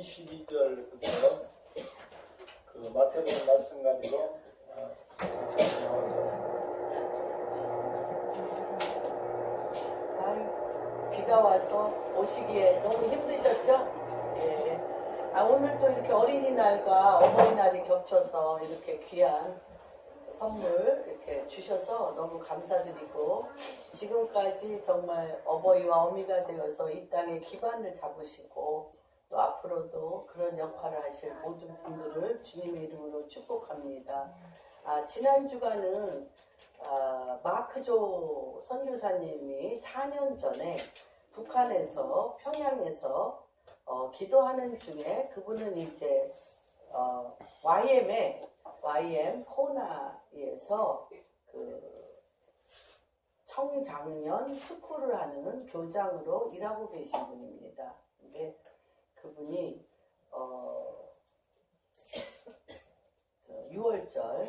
22절부터 그 마태복음 말씀 가지고 비가 와서 오시기에 너무 힘드셨죠? 예. 오늘 또 이렇게 어린이날과 어버이날이 겹쳐서 이렇게 귀한 선물 이렇게 주셔서 너무 감사드리고, 지금까지 정말 어버이와 어미가 되어서 이 땅의 기반을 잡으시고 또 앞으로도 그런 역할을 하실 모든 분들을 주님의 이름으로 축복합니다. 지난 주간은 마크조 선교사님이 4년 전에 북한에서 평양에서 기도하는 중에, 그분은 이제 YM 코나에서 그 청장년 스쿨을 하는 교장으로 일하고 계신 분입니다. 근데 그분이 6월절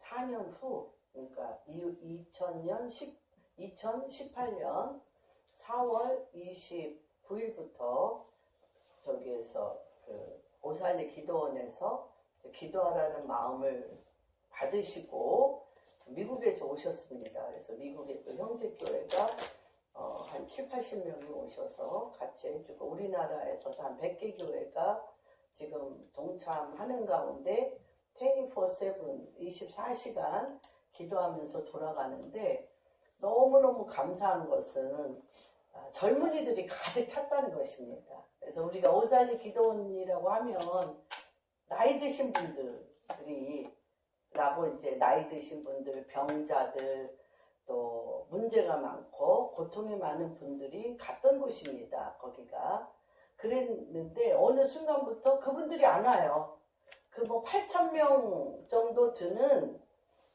4년 후, 그러니까 2018년 4월 29일부터 저기에서 그 오살리 기도원에서 기도하라는 마음을 받으시고 미국에서 오셨습니다. 그래서 미국의 또 형제교회가 한 7, 80명이 오셔서 같이 해주고, 우리나라에서도 한 100개 교회가 지금 동참하는 가운데 24/7 24시간 기도하면서 돌아가는데, 너무너무 감사한 것은 젊은이들이 가득 찼다는 것입니다. 그래서 우리가 오살리 기도원이라고 하면 나이 드신 분들이 라고, 이제 나이 드신 분들, 병자들, 또 문제가 많고 고통이 많은 분들이 갔던 곳입니다. 거기가. 그랬는데 어느 순간부터 그분들이 안 와요. 그 8,000명 정도 드는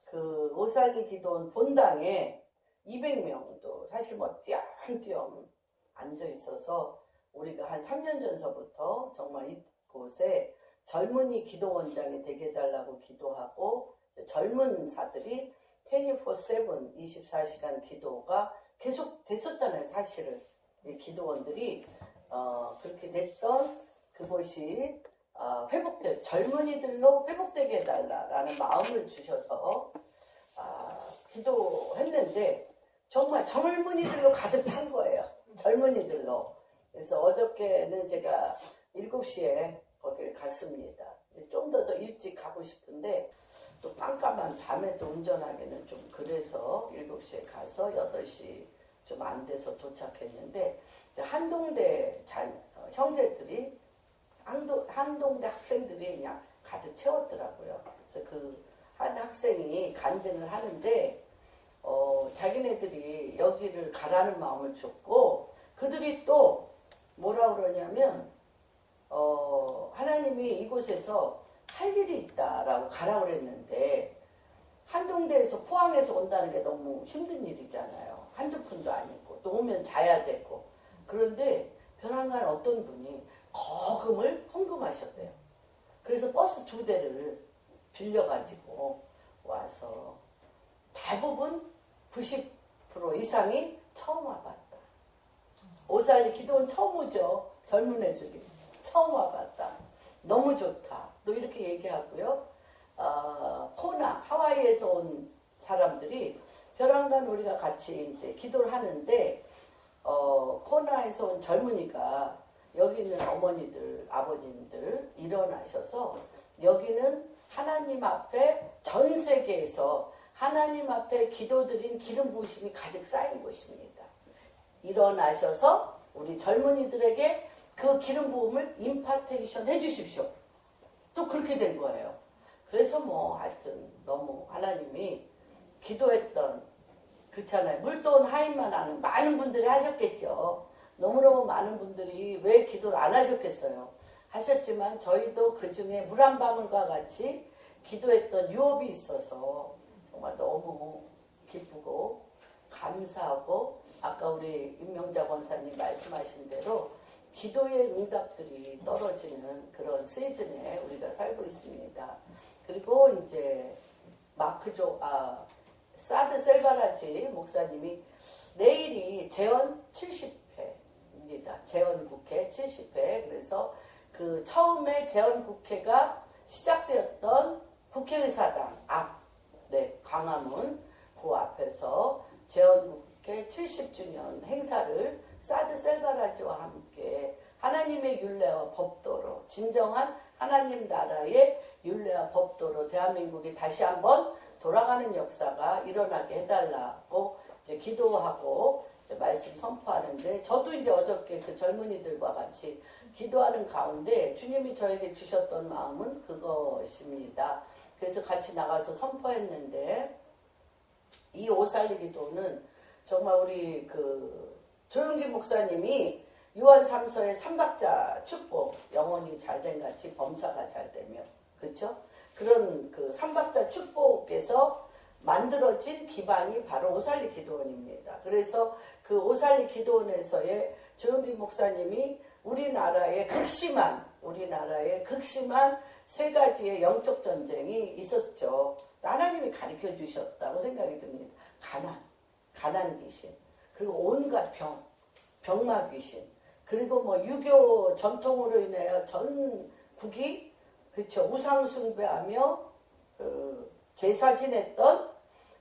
그 오살리 기도원 본당에 200명도 사실 띄엄띄엄 앉아 있어서, 우리가 한 3년 전서부터 정말 이곳에 젊은이 기도원장이 되게 해달라고 기도하고, 젊은 사들이 24/7 24시간 기도가 계속 됐었잖아요. 사실은 기도원들이 그렇게 됐던 그곳이 젊은이들로 회복되게 해달라라는 마음을 주셔서 기도했는데, 정말 젊은이들로 가득 찬 거예요. 젊은이들로. 그래서 어저께는 제가 7시에 거기를 갔습니다. 좀 더 일찍 가고 싶은데 또 깜깜한 밤에 또 운전하기는 좀 그래서 7시에 가서 8시 좀 안 돼서 도착했는데, 한동대 형제들이, 한동대 학생들이 그냥 가득 채웠더라고요. 그래서 그 한 학생이 간증을 하는데 자기네들이 여기를 가라는 마음을 줬고, 그들이 또 뭐라 그러냐면 하나님이 이곳에서 할 일이 있다라고 가라고 그랬는데, 한동대에서 포항에서 온다는 게 너무 힘든 일이잖아요. 한두 푼도 아니고, 또 오면 자야 되고. 그런데 벼랑간 어떤 분이 거금을 헌금하셨대요. 그래서 버스 2대를 빌려가지고 와서 대부분 90% 이상이 처음 와봤다. 오살리 기도원 처음 오죠. 젊은 애들이 처음 와봤다. 너무 좋다. 또 이렇게 얘기하고요. 코나 하와이에서 온 사람들이 벼랑간 우리가 같이 이제 기도를 하는데, 코나에서 온 젊은이가 여기 있는 어머니들, 아버님들 일어나셔서, 여기는 하나님 앞에 전 세계에서 하나님 앞에 기도드린 기름 부으심이 가득 쌓인 곳입니다. 일어나셔서 우리 젊은이들에게 그 기름 부음을 임파테이션 해주십시오. 또 그렇게 된 거예요. 그래서 하여튼 너무 하나님이 기도했던, 그렇잖아요. 물도원 하인만 하는 많은 분들이 하셨겠죠. 너무너무 많은 분들이 왜 기도를 안 하셨겠어요. 하셨지만 저희도 그 중에 물 한 방울과 같이 기도했던 유업이 있어서 정말 너무 기쁘고 감사하고, 아까 우리 임명자 권사님 말씀하신 대로 기도의 응답들이 떨어지는 그런 시즌에 우리가 살고 있습니다. 그리고 이제 사드 셀바라지 목사님이 내일이 재헌 70회입니다. 재헌 국회 70회. 그래서 그 처음에 재헌국회가 시작되었던 국회의사당 앞, 네, 광화문 그 앞에서 재헌국회 70주년 행사를 사드 셀바라지와 함께 하나님의 율례와 법도로 진정한 하나님 나라의 율례와 법도로 대한민국이 다시 한번 돌아가는 역사가 일어나게 해달라고 이제 기도하고 이제 말씀 선포하는데 저도 이제 어저께 그 젊은이들과 같이 기도하는 가운데 주님이 저에게 주셨던 마음은 그것입니다. 그래서 같이 나가서 선포했는데 이 오살리 기도는 정말 우리 그 조용기 목사님이 요한 3서의 삼박자 축복 영혼이 잘된 같이 범사가 잘되며 그렇죠? 그런 그 삼박자 축복에서 만들어진 기반이 바로 오살리 기도원입니다. 그래서 그 오살리 기도원에서의 조용기 목사님이 우리나라의 극심한 세 가지의 영적 전쟁이 있었죠. 하나님이 가르쳐 주셨다고 생각이 듭니다. 가난 귀신, 그리고 온갖 병마 귀신, 그리고 뭐 유교 전통으로 인하여 전국이 그쵸 우상 숭배하며 제사 지냈던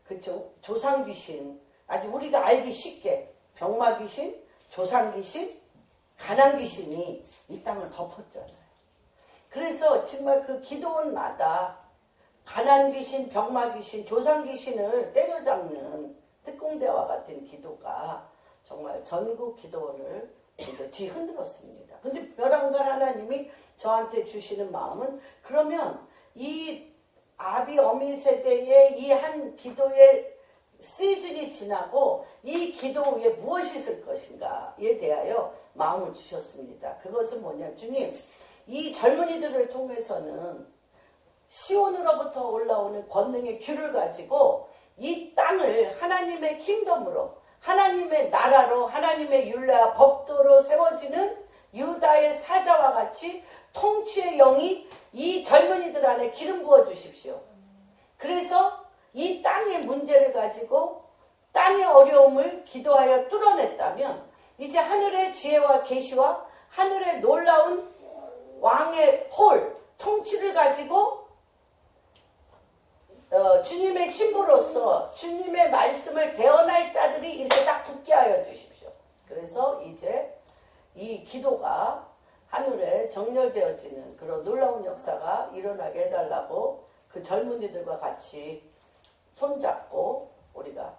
그쵸 조상 귀신, 아주 우리가 알기 쉽게 병마 귀신, 조상 귀신, 가난 귀신이 이 땅을 덮었잖아요. 그래서 정말 그 기도원마다 가난 귀신, 병마 귀신, 조상 귀신을 때려잡는 특공대와 같은 기도가 정말 전국 기도원을 뒤흔들었습니다. 근데 벼랑간 하나님이 저한테 주시는 마음은 그러면 이 아비 어미 세대의 이 한 기도의 시즌이 지나고 이 기도 위에 무엇이 있을 것인가에 대하여 마음을 주셨습니다. 그것은 뭐냐, 주님, 이 젊은이들을 통해서는 시온으로부터 올라오는 권능의 귤을 가지고 이 땅을 하나님의 킹덤으로, 하나님의 나라로, 하나님의 율례와 법도로 세워지는 유다의 사자와 같이 통치의 영이 이 젊은이들 안에 기름 부어 주십시오. 그래서 이 땅의 문제를 가지고 땅의 어려움을 기도하여 뚫어냈다면 이제 하늘의 지혜와 계시와 하늘의 놀라운 왕의 홀, 통치를 가지고 주님의 신부로서 주님의 말씀을 대언할 자들이 이렇게 딱 붙게 하여 주십시오. 그래서 이제 이 기도가 하늘에 정렬되어지는 그런 놀라운 역사가 일어나게 해달라고 그 젊은이들과 같이 손잡고 우리가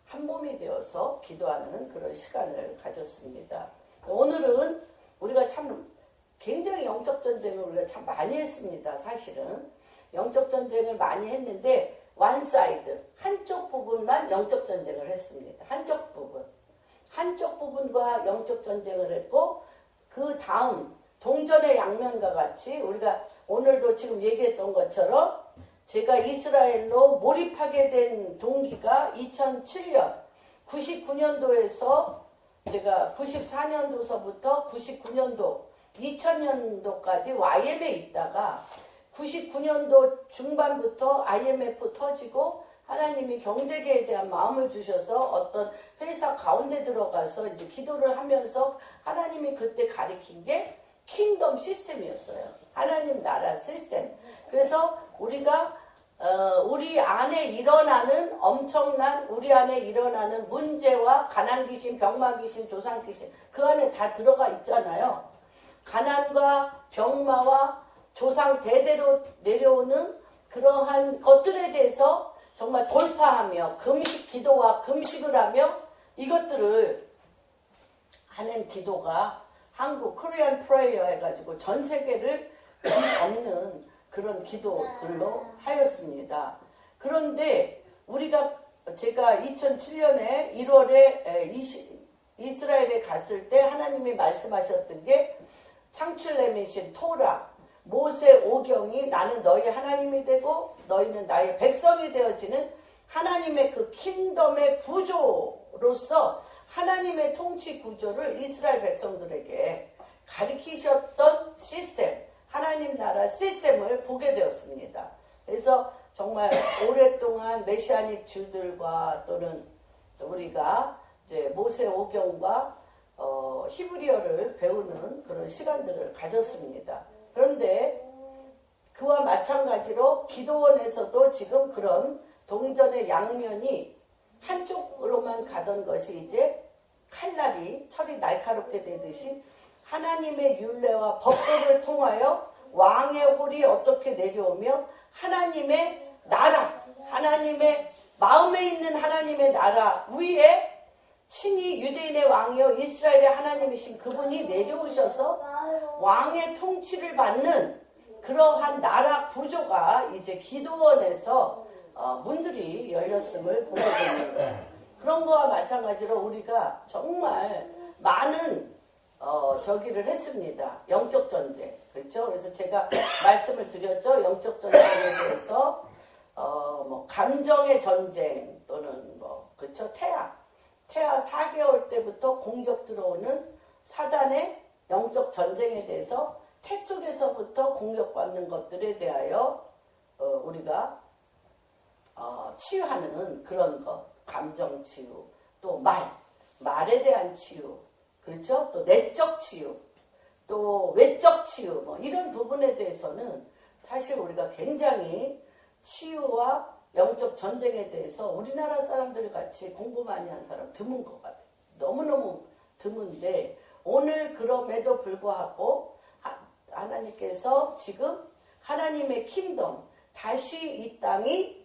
한 몸이 되어서 기도하는 그런 시간을 가졌습니다. 오늘은 우리가 참 굉장히 영적 전쟁을 우리가 참 많이 했습니다. 사실은 영적 전쟁을 많이 했는데 원사이드, 한쪽 부분만 영적 전쟁을 했습니다. 한쪽 부분과 영적 전쟁을 했고 그 다음 동전의 양면과 같이 우리가 오늘도 지금 얘기했던 것처럼 제가 이스라엘로 몰입하게 된 동기가 2007년 99년도에서 제가 94년도서부터 99년도 2000년도까지 YM에 있다가 99년도 중반부터 IMF 터지고 하나님이 경제계에 대한 마음을 주셔서 어떤 회사 가운데 들어가서 이제 기도를 하면서 하나님이 그때 가리킨 게 킹덤 시스템이었어요. 하나님 나라 시스템. 그래서 우리가 우리 안에 일어나는 엄청난 우리 안에 일어나는 문제와 가난 귀신, 병마 귀신, 조상 귀신 그 안에 다 들어가 있잖아요. 가난과 병마와 조상 대대로 내려오는 그러한 것들에 대해서 정말 돌파하며 금식 기도와 금식을 하며 이것들을 하는 기도가 한국 코리안 프레이어 해가지고 전 세계를 뒤덮는 그런 기도들로 하였습니다. 그런데 제가 2007년에 1월에 이스라엘에 갔을 때 하나님이 말씀하셨던 게 창출레미신 토라 모세 오경이 나는 너희 하나님이 되고 너희는 나의 백성이 되어지는 하나님의 그 킹덤의 구조로서 하나님의 통치 구조를 이스라엘 백성들에게 가르치셨던 시스템, 하나님 나라 시스템을 보게 되었습니다. 그래서 정말 오랫동안 메시아닉 주들과 또는 우리가 이제 모세 오경과 히브리어를 배우는 그런 시간들을 가졌습니다. 그런데 그와 마찬가지로 기도원에서도 지금 그런 동전의 양면이 한쪽으로만 가던 것이 이제 칼날이 철이 날카롭게 되듯이 하나님의 율례와 법도를 통하여 왕의 홀이 어떻게 내려오며 하나님의 나라, 하나님의 마음에 있는 하나님의 나라 위에 친히 유대인의 왕이요 이스라엘의 하나님이신 그분이 내려오셔서 왕의 통치를 받는 그러한 나라 구조가 이제 기도원에서 문들이 열렸음을 보게 됩니다. 그런 거와 마찬가지로 우리가 정말 많은 저기를 했습니다. 영적 전쟁. 그렇죠? 그래서 제가 말씀을 드렸죠. 영적 전쟁에 대해서 뭐 감정의 전쟁 또는 뭐 그렇죠? 태아 4개월 때부터 공격 들어오는 사단의 영적 전쟁에 대해서 태 속에서부터 공격받는 것들에 대하여 우리가 치유하는 그런 것, 감정 치유, 또 말에 대한 치유, 그렇죠? 또 내적 치유, 또 외적 치유, 뭐 이런 부분에 대해서는 사실 우리가 굉장히 치유와 영적 전쟁에 대해서 우리나라 사람들 같이 공부 많이 한 사람 드문 것 같아요. 너무너무 드문데 오늘 그럼에도 불구하고 하나님께서 지금 하나님의 킹덤, 다시 이 땅이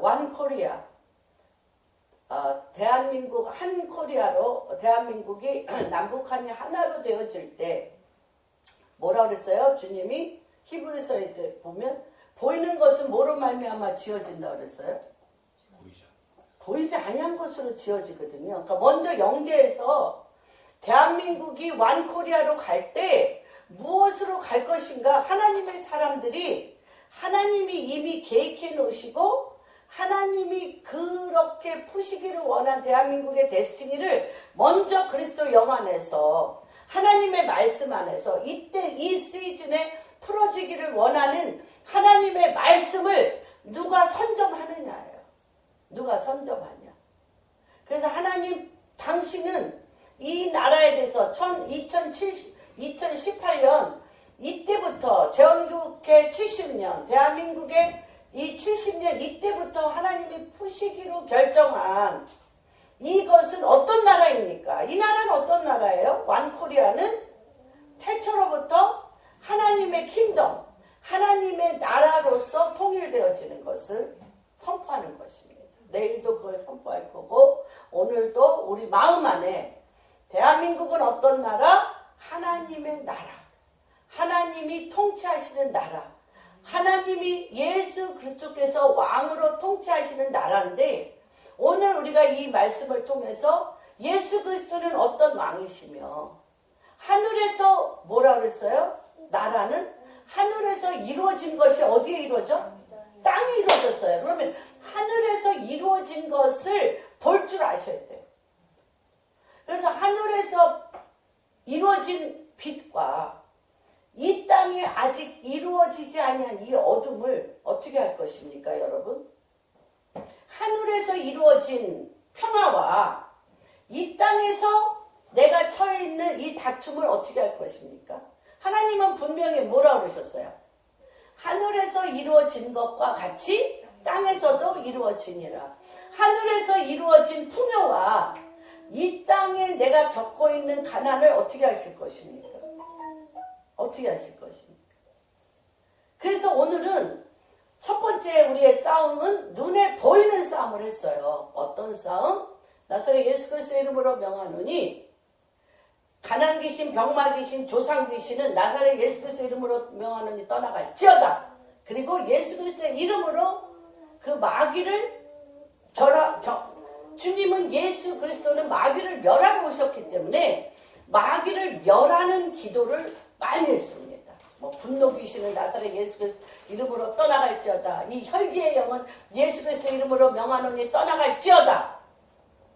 원 코리아, 대한민국 한 코리아로 대한민국이 남북한이 하나로 되어질 때 뭐라 그랬어요? 주님이 히브리서에 보면 보이는 것은 뭐로 말미암아 지어진다 그랬어요? 보이지 아니한 것으로 지어지거든요. 그러니까 먼저 영계에서 대한민국이 원 코리아로 갈 때 무엇으로 갈 것인가? 하나님의 사람들이 하나님이 이미 계획해 놓으시고 하나님이 그렇게 푸시기를 원한 대한민국의 데스티니를 먼저 그리스도 영 안에서 하나님의 말씀 안에서 이때 이 시즌에 풀어지기를 원하는 하나님의 말씀을 누가 선점하느냐예요. 누가 선점하냐. 그래서 하나님 당신은 이 나라에 대해서 2018년 이때부터 제헌국회 70년 대한민국의 이 70년 이때부터 하나님이 푸시기로 결정한 이것은 어떤 나라입니까? 이 나라는 어떤 나라예요? 완코리아는 태초로부터 하나님의 킹덤, 하나님의 나라로서 통일되어지는 것을 선포하는 것입니다. 내일도 그걸 선포할 거고 오늘도 우리 마음 안에 대한민국은 어떤 나라? 하나님의 나라. 하나님이 통치하시는 나라. 하나님이 예수 그리스도께서 왕으로 통치하시는 나라인데 오늘 우리가 이 말씀을 통해서 예수 그리스도는 어떤 왕이시며 하늘에서 뭐라 그랬어요? 나라는 하늘에서 이루어진 것이 어디에 이루어져? 땅에 이루어졌어요. 그러면 하늘에서 이루어진 것을 볼 줄 아셔야 돼요. 그래서 하늘에서 이루어진 빛과 이 땅에 아직 이루어지지 아니한 이 어둠을 어떻게 할 것입니까, 여러분? 하늘에서 이루어진 평화와 이 땅에서 내가 처해 있는 이 다툼을 어떻게 할 것입니까? 하나님은 분명히 뭐라고 그러셨어요? 하늘에서 이루어진 것과 같이 땅에서도 이루어지니라. 하늘에서 이루어진 풍요와 이 땅에 내가 겪고 있는 가난을 어떻게 하실 것입니까? 어떻게 하실 것입니까? 그래서 오늘은 첫 번째 우리의 싸움은 눈에 보이는 싸움을 했어요. 어떤 싸움? 나사렛 예수 그리스도의 이름으로 명하노니 가난 귀신, 병마 귀신, 조상 귀신은 나사렛 예수 그리스도의 이름으로 명하노니 떠나갈지어다. 그리고 예수 그리스도의 이름으로 그 마귀를 주님은 예수 그리스도는 마귀를 멸하러 오셨기 때문에 마귀를 멸하는 기도를 많이 했습니다. 뭐 분노 귀신은 나사렛 예수 그리스도 이름으로 떠나갈지어다. 이 혈기의 영은 예수 그리스도 이름으로 명하노니 떠나갈지어다.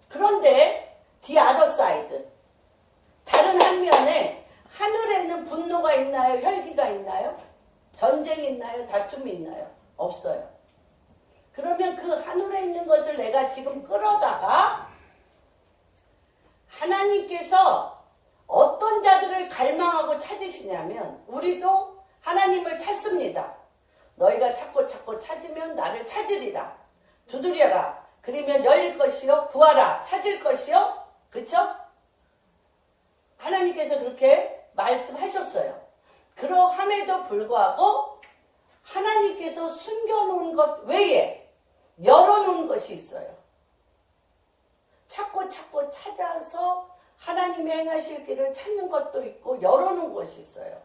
그런데 the other side, 다른 한면에 하늘에는 분노가 있나요? 혈기가 있나요? 전쟁이 있나요? 다툼이 있나요? 없어요. 그러면 그 하늘에 있는 것을 내가 지금 끌어다가 하나님께서 어떤 자들을 갈망하고 찾으시냐면 우리도 하나님을 찾습니다. 너희가 찾고 찾으면 나를 찾으리라. 두드려라. 그러면 열릴 것이요. 구하라. 찾을 것이요. 그쵸? 하나님께서 그렇게 말씀하셨어요. 그러함에도 불구하고 하나님께서 숨겨놓은 것 외에 열어놓은 것이 있어요. 찾고 찾아서 하나님이 행하실 길을 찾는 것도 있고 열어놓은 것이 있어요.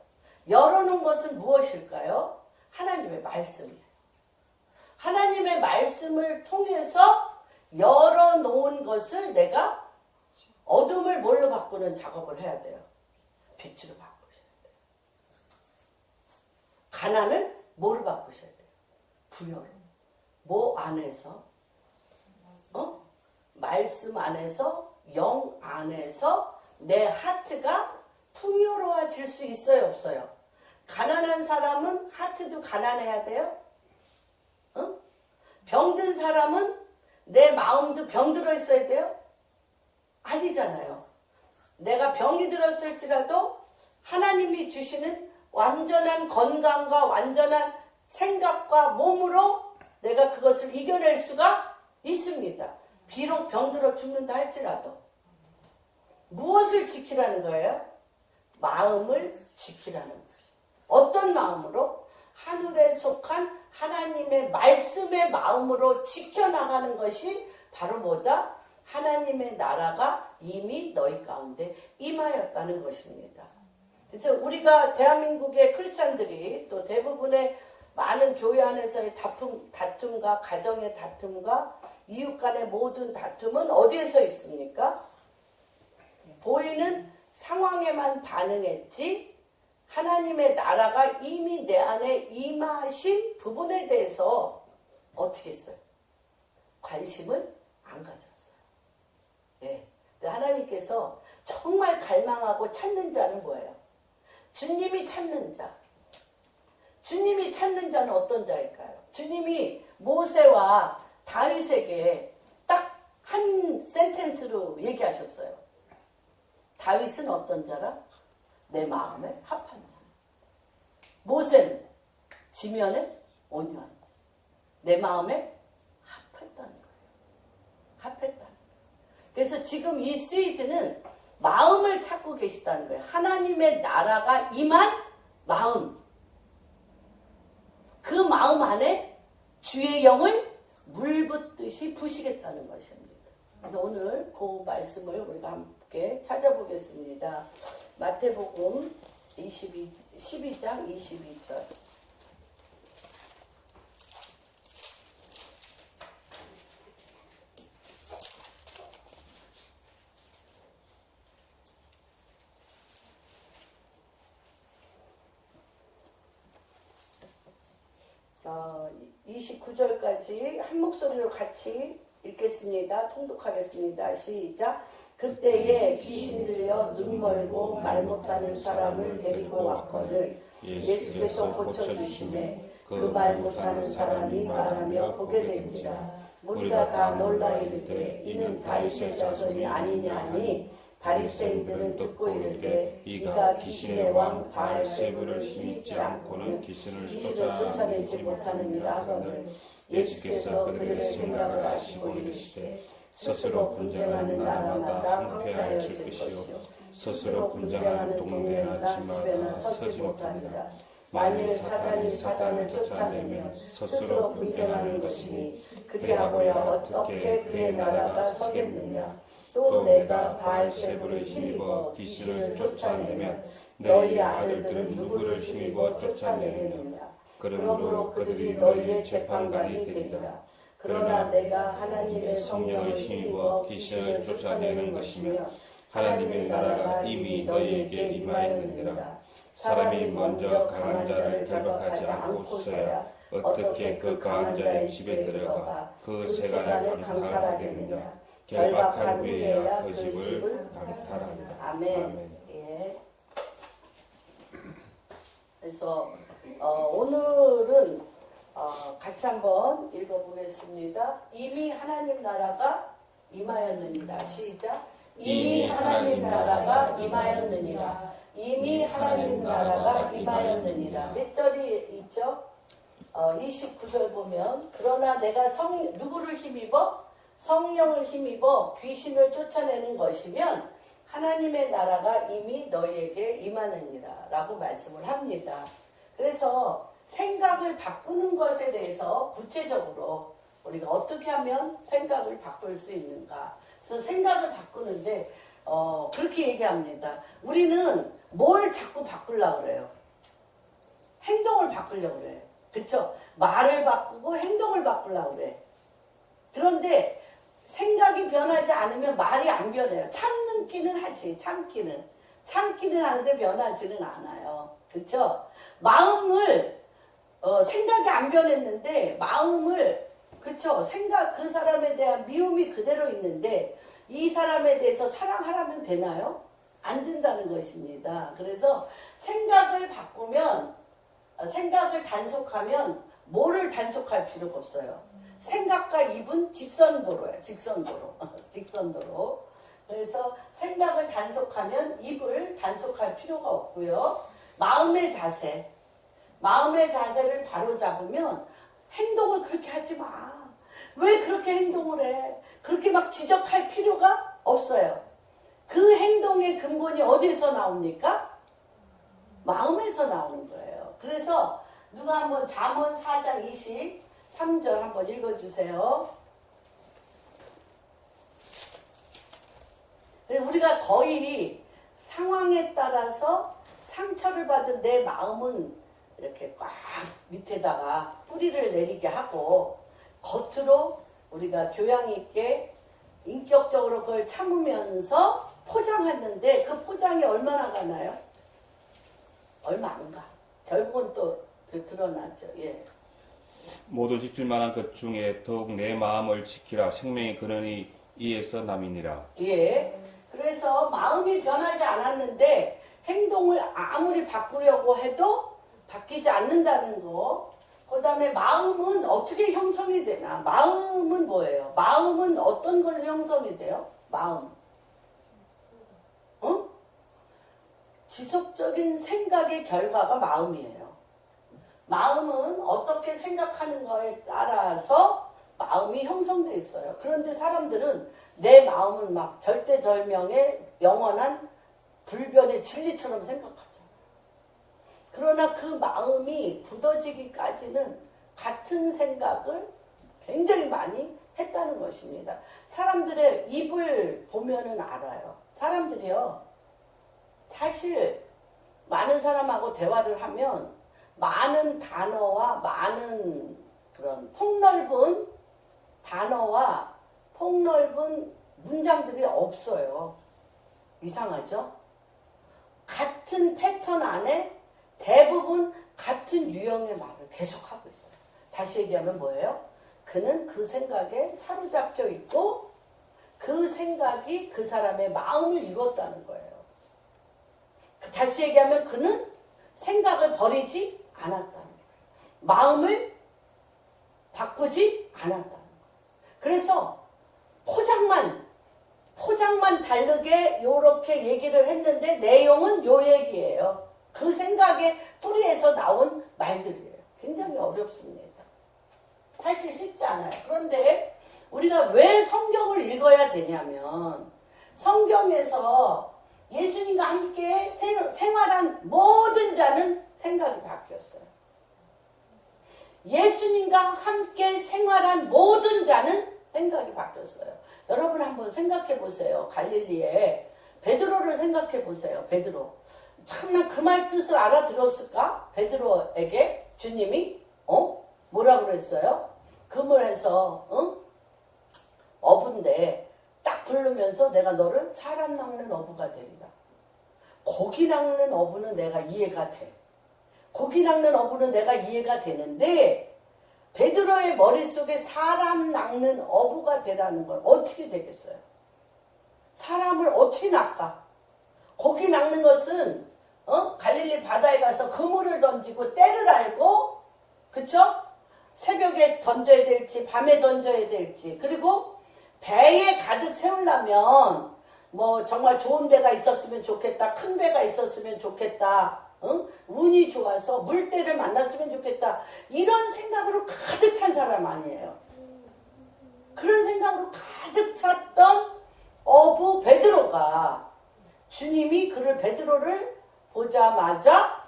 열어놓은 것은 무엇일까요? 하나님의 말씀이에요. 하나님의 말씀을 통해서 열어놓은 것을 내가 어둠을 뭘로 바꾸는 작업을 해야 돼요? 빛으로 바꾸셔야 돼요. 가난을 뭐로 바꾸셔야 돼요? 부여로. 뭐 안에서? 말씀 안에서, 영 안에서 내 하트가 풍요로워질 수 있어요, 없어요? 가난한 사람은 하트도 가난해야 돼요? 병든 사람은 내 마음도 병들어 있어야 돼요? 아니잖아요. 내가 병이 들었을지라도 하나님이 주시는 완전한 건강과 완전한 생각과 몸으로 내가 그것을 이겨낼 수가 있습니다. 비록 병들어 죽는다 할지라도. 무엇을 지키라는 거예요? 마음을 지키라는 거예요. 어떤 마음으로? 하늘에 속한 하나님의 말씀의 마음으로 지켜나가는 것이 바로 뭐다? 하나님의 나라가 이미 너희 가운데 임하였다는 것입니다. 그래서 우리가 대한민국의 크리스찬들이 또 대부분의 많은 교회 안에서의 다툼과 가정의 다툼과 이웃 간의 모든 다툼은 어디에서 있습니까? 보이는 상황에만 반응했지 하나님의 나라가 이미 내 안에 임하신 부분에 대해서 어떻게 했어요? 관심을 안 가졌어요. 예. 하나님께서 정말 갈망하고 찾는 자는 뭐예요? 주님이 찾는 자. 주님이 찾는 자는 어떤 자일까요? 주님이 모세와 다윗에게 딱 한 센텐스로 얘기하셨어요. 다윗은 어떤 자라? 내 마음에 합한 자. 모세는 지면에 온유한 자. 내 마음에 합했다는 거예요. 합했다는 거예요. 그래서 지금 이 시즌은 마음을 찾고 계시다는 거예요. 하나님의 나라가 임한 마음. 그 마음 안에 주의 영을 물붓듯이 부시겠다는 것입니다. 그래서 오늘 그 말씀을 우리가 함께 찾아보겠습니다. 마태복음 12장 22절. 어, 29절까지 한 목소리로 같이 읽겠습니다. 통독하겠습니다. 시작. 그때에 귀신 들려 눈 멀고 말 못하는 사람을 데리고 왔거늘 예수께서 고쳐주시매 그 말 못하는 사람이 말하며 보게 된지라. 우리가 다 놀라 이르되 이는 다윗의 자손이 아니냐니 바리새인들은 듣고 이르되 이가 귀신의 왕 바알세불을 힘입지 않고는 귀신을 쫓아내지 못하느니라 하거늘 예수께서 그들의 생각을 아시고 이르시되 스스로 분쟁하는 나라마다 황폐하여 질 것이요 스스로 분쟁하는 동네나 집에나 서지 못하리라. 만일 사단이 사단을 쫓아내면 스스로 분쟁하는 것이니 그리하고야 어떻게 그의 나라가 서겠느냐. 또 내가 바알세불을 힘입어 귀신을 쫓아내면 너희 아들들은 누구를 힘입어 쫓아내겠느냐. 그러므로 그들이 너희의 재판관이 되리라. 그러나 내가 하나님의 성령을 힘입어 귀신을 쫓아내는 것이며 하나님의 나라가 이미 너희에게 임하였느니라. 사람이 먼저 강한 자를 결박하지 않고서야 어떻게 그 강한 자의 집에 들어가 그 세간을 강탈하겠느냐. 결박한 후에야 그 집을 강탈한다. 아멘. 예. 그래서 오늘은 같이 한번 읽어보겠습니다. 이미 하나님 나라가 임하였느니라. 시작. 이미 하나님 나라가 임하였느니라. 이미 하나님 나라가 임하였느니라. 몇 절이 있죠? 29절 보면 그러나 내가 누구를 힘입어? 성령을 힘입어 귀신을 쫓아내는 것이면 하나님의 나라가 이미 너희에게 임하느니라 라고 말씀을 합니다. 그래서 생각을 바꾸는 것에 대해서 구체적으로 우리가 어떻게 하면 생각을 바꿀 수 있는가. 그래서 생각을 바꾸는데 그렇게 얘기합니다. 우리는 뭘 자꾸 바꾸려고 그래요? 행동을 바꾸려고 그래요. 그쵸? 말을 바꾸고 행동을 바꾸려고 그래. 그런데 생각이 변하지 않으면 말이 안 변해요. 참기는 하지. 참기는 하는데 변하지는 않아요. 그쵸? 마음을 생각이 안 변했는데 마음을 그쵸? 그 사람에 대한 미움이 그대로 있는데 이 사람에 대해서 사랑하라면 되나요? 안 된다는 것입니다. 그래서 생각을 바꾸면 생각을 단속하면 뭐를 단속할 필요가 없어요. 생각과 입은 직선도로예요. 직선도로. 그래서 생각을 단속하면 입을 단속할 필요가 없고요. 마음의 자세를 바로 잡으면 행동을 그렇게 하지 마. 왜 그렇게 행동을 해? 그렇게 막 지적할 필요가 없어요. 그 행동의 근본이 어디서 나옵니까? 마음에서 나오는 거예요. 그래서 누가 한번 잠언 4장 23절 한번 읽어주세요. 우리가 거의 상황에 따라서 상처를 받은 내 마음은 이렇게 꽉 밑에다가 뿌리를 내리게 하고 겉으로 우리가 교양 있게 인격적으로 그걸 참으면서 포장했는데 그 포장이 얼마나 가나요? 얼마 안 가. 결국은 또 드러났죠. 예. 모두 지킬 만한 것 중에 더욱 내 마음을 지키라. 생명이 그러니 이에서 남이니라. 예. 그래서 마음이 변하지 않았는데 행동을 아무리 바꾸려고 해도 바뀌지 않는다는 거. 그 다음에 마음은 어떻게 형성이 되나? 마음은 뭐예요? 마음은 어떤 걸로 형성이 돼요? 마음. 어? 지속적인 생각의 결과가 마음이에요. 마음은 어떻게 생각하는 거에 따라서 마음이 형성돼 있어요. 그런데 사람들은 내 마음은 막 절대절명의 영원한 불변의 진리처럼 생각하잖아요. 그러나 그 마음이 굳어지기까지는 같은 생각을 굉장히 많이 했다는 것입니다. 사람들의 입을 보면은 알아요. 사람들이요. 사실 많은 사람하고 대화를 하면 많은 단어와 많은 그런 폭넓은 단어와 폭넓은 문장들이 없어요. 이상하죠? 같은 패턴 안에 대부분 같은 유형의 말을 계속하고 있어요. 다시 얘기하면 뭐예요? 그는 그 생각에 사로잡혀 있고 그 생각이 그 사람의 마음을 이뤘다는 거예요. 다시 얘기하면 그는 생각을 버리지 않았다는 거예요. 마음을 바꾸지 않았다는 거예요. 그래서 포장만 다르게 요렇게 얘기를 했는데 내용은 요 얘기예요. 그 생각의 뿌리에서 나온 말들이에요. 굉장히 어렵습니다. 사실 쉽지 않아요. 그런데 우리가 왜 성경을 읽어야 되냐면 성경에서 예수님과 함께 생활한 모든 자는 생각이 바뀌었어요. 예수님과 함께 생활한 모든 자는 생각이 바뀌었어요. 여러분 한번 생각해 보세요. 갈릴리에 베드로를 생각해 보세요. 베드로. 참나 그 말 뜻을 알아들었을까? 베드로에게 주님이 뭐라 그랬어요? 그물에서 어부인데 딱 부르면서 내가 너를 사람 낚는 어부가 되리라. 고기 낚는 어부는 내가 이해가 돼. 고기 낚는 어부는 내가 이해가 되는데 베드로의 머릿속에 사람 낚는 어부가 되라는 건 어떻게 되겠어요? 사람을 어떻게 낚아? 고기 낚는 것은 갈릴리 바다에 가서 그물을 던지고 때를 알고 그쵸? 새벽에 던져야 될지 밤에 던져야 될지 그리고 배에 가득 세우려면 뭐 정말 좋은 배가 있었으면 좋겠다. 큰 배가 있었으면 좋겠다. 응? 운이 좋아서 물때를 만났으면 좋겠다. 이런 생각으로 가득 찬 사람 아니에요. 그런 생각으로 가득 찼던 어부 베드로가 주님이 그를 베드로를 보자마자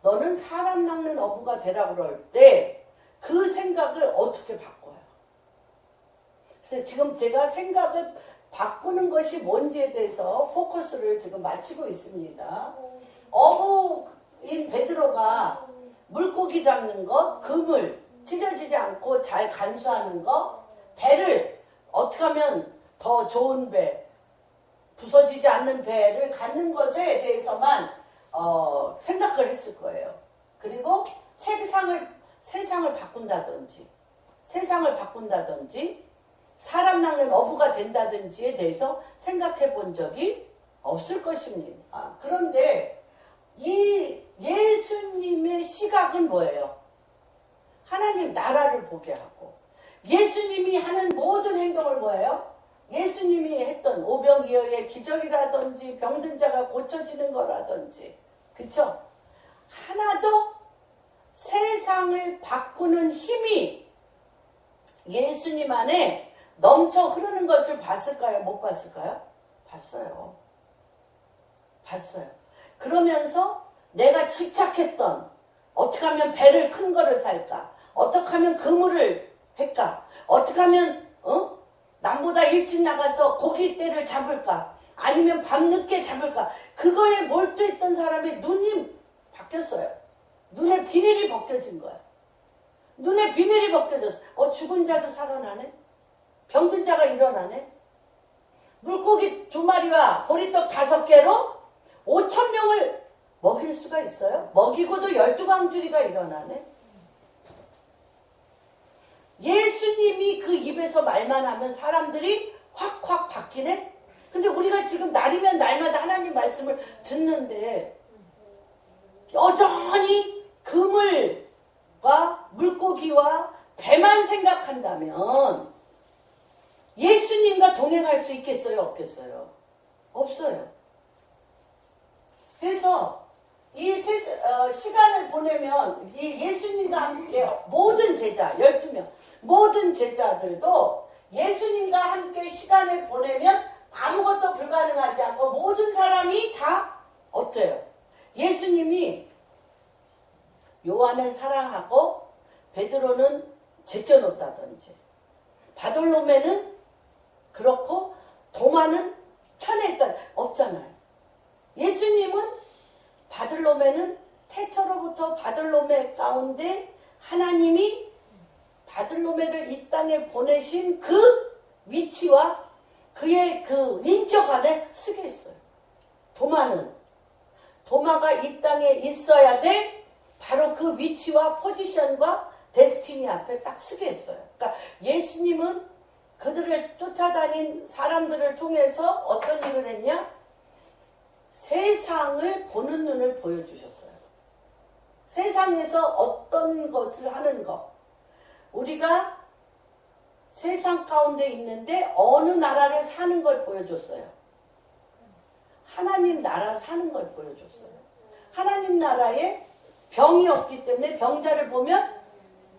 너는 사람 낚는 어부가 되라고 그럴 때 그 생각을 어떻게 바꿔요? 그래서 지금 제가 생각을 바꾸는 것이 뭔지에 대해서 포커스를 지금 맞추고 있습니다. 어부인 베드로가 물고기 잡는 것, 그물 찢어지지 않고 잘 간수하는 것, 배를 어떻게 하면 더 좋은 배, 부서지지 않는 배를 갖는 것에 대해서만 생각을 했을 거예요. 그리고 세상을 바꾼다든지 사람 낚는 어부가 된다든지에 대해서 생각해 본 적이 없을 것입니다. 그런데 이 예수님의 시각은 뭐예요? 하나님 나라를 보게 하고 예수님이 하는 모든 행동을 뭐예요? 예수님이 했던 오병이어의 기적이라든지 병든 자가 고쳐지는 거라든지 그쵸? 하나도 세상을 바꾸는 힘이 예수님 안에 넘쳐 흐르는 것을 봤을까요? 못 봤을까요? 봤어요. 그러면서 내가 집착했던 어떻게 하면 배를 큰 거를 살까? 어떻게 하면 그물을 할까? 어떻게 하면 남보다 일찍 나가서 고깃대를 잡을까? 아니면 밤늦게 잡을까? 그거에 몰두했던 사람의 눈이 바뀌었어요. 눈에 비닐이 벗겨진 거야. 눈에 비닐이 벗겨졌어. 죽은 자도 살아나네? 병든 자가 일어나네? 물고기 2마리와 보리떡 5개로 5,000명을 먹일 수가 있어요? 먹이고도 12광주리가 일어나네? 예수님이 그 입에서 말만 하면 사람들이 확확 바뀌네? 근데 우리가 지금 날이면 날마다 하나님 말씀을 듣는데 여전히 그물과 물고기와 배만 생각한다면 예수님과 동행할 수 있겠어요? 없겠어요? 없어요. 그래서 이 시간을 보내면 이 예수님과 함께 모든 제자 12명 모든 제자들도 예수님과 함께 시간을 보내면 아무것도 불가능하지 않고 모든 사람이 다 어때요? 예수님이 요한은 사랑하고 베드로는 제껴놓다든지 바돌로매는 그렇고 도마는 편했다 없잖아요. 예수님은 바돌로매는 태초로부터 바돌로매 가운데 하나님이 바돌로매를 이 땅에 보내신 그 위치와 그의 그 인격 안에 쓰게 있어요. 도마가 이 땅에 있어야 될 바로 그 위치와 포지션과 데스티니 앞에 딱 쓰게 했어요. 그러니까 예수님은 그들을 쫓아다닌 사람들을 통해서 어떤 일을 했냐? 세상을 보는 눈을 보여주셨어요. 세상에서 어떤 것을 하는 것. 우리가 세상 가운데 있는데 어느 나라를 사는 걸 보여줬어요. 하나님 나라 사는 걸 보여줬어요. 하나님 나라에 병이 없기 때문에 병자를 보면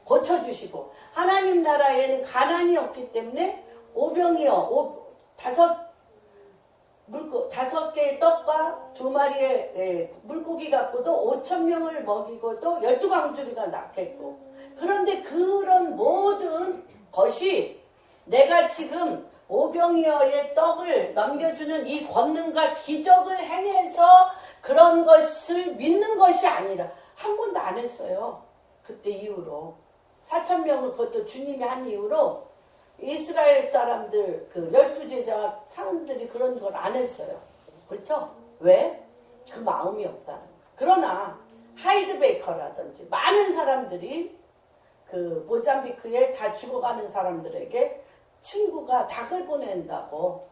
고쳐주시고 하나님 나라에는 가난이 없기 때문에 오병이어 5개의 떡과 2마리의 물고기 갖고도 5,000명을 먹이고도 12광주리가 낳겠고 그런데 그런 모든 것이 내가 지금 오병이어의 떡을 넘겨주는 이 권능과 기적을 행해서 그런 것을 믿는 것이 아니라 한 번도 안 했어요. 그때 이후로 4,000명을 그것도 주님이 한 이후로 이스라엘 사람들 그 12제자 사람들이 그런 걸 안 했어요. 그렇죠? 왜? 그 마음이 없다는 거예요. 그러나 하이드베이커라든지 많은 사람들이 그 모잠비크에 다 죽어가는 사람들에게 친구가 닭을 보낸다고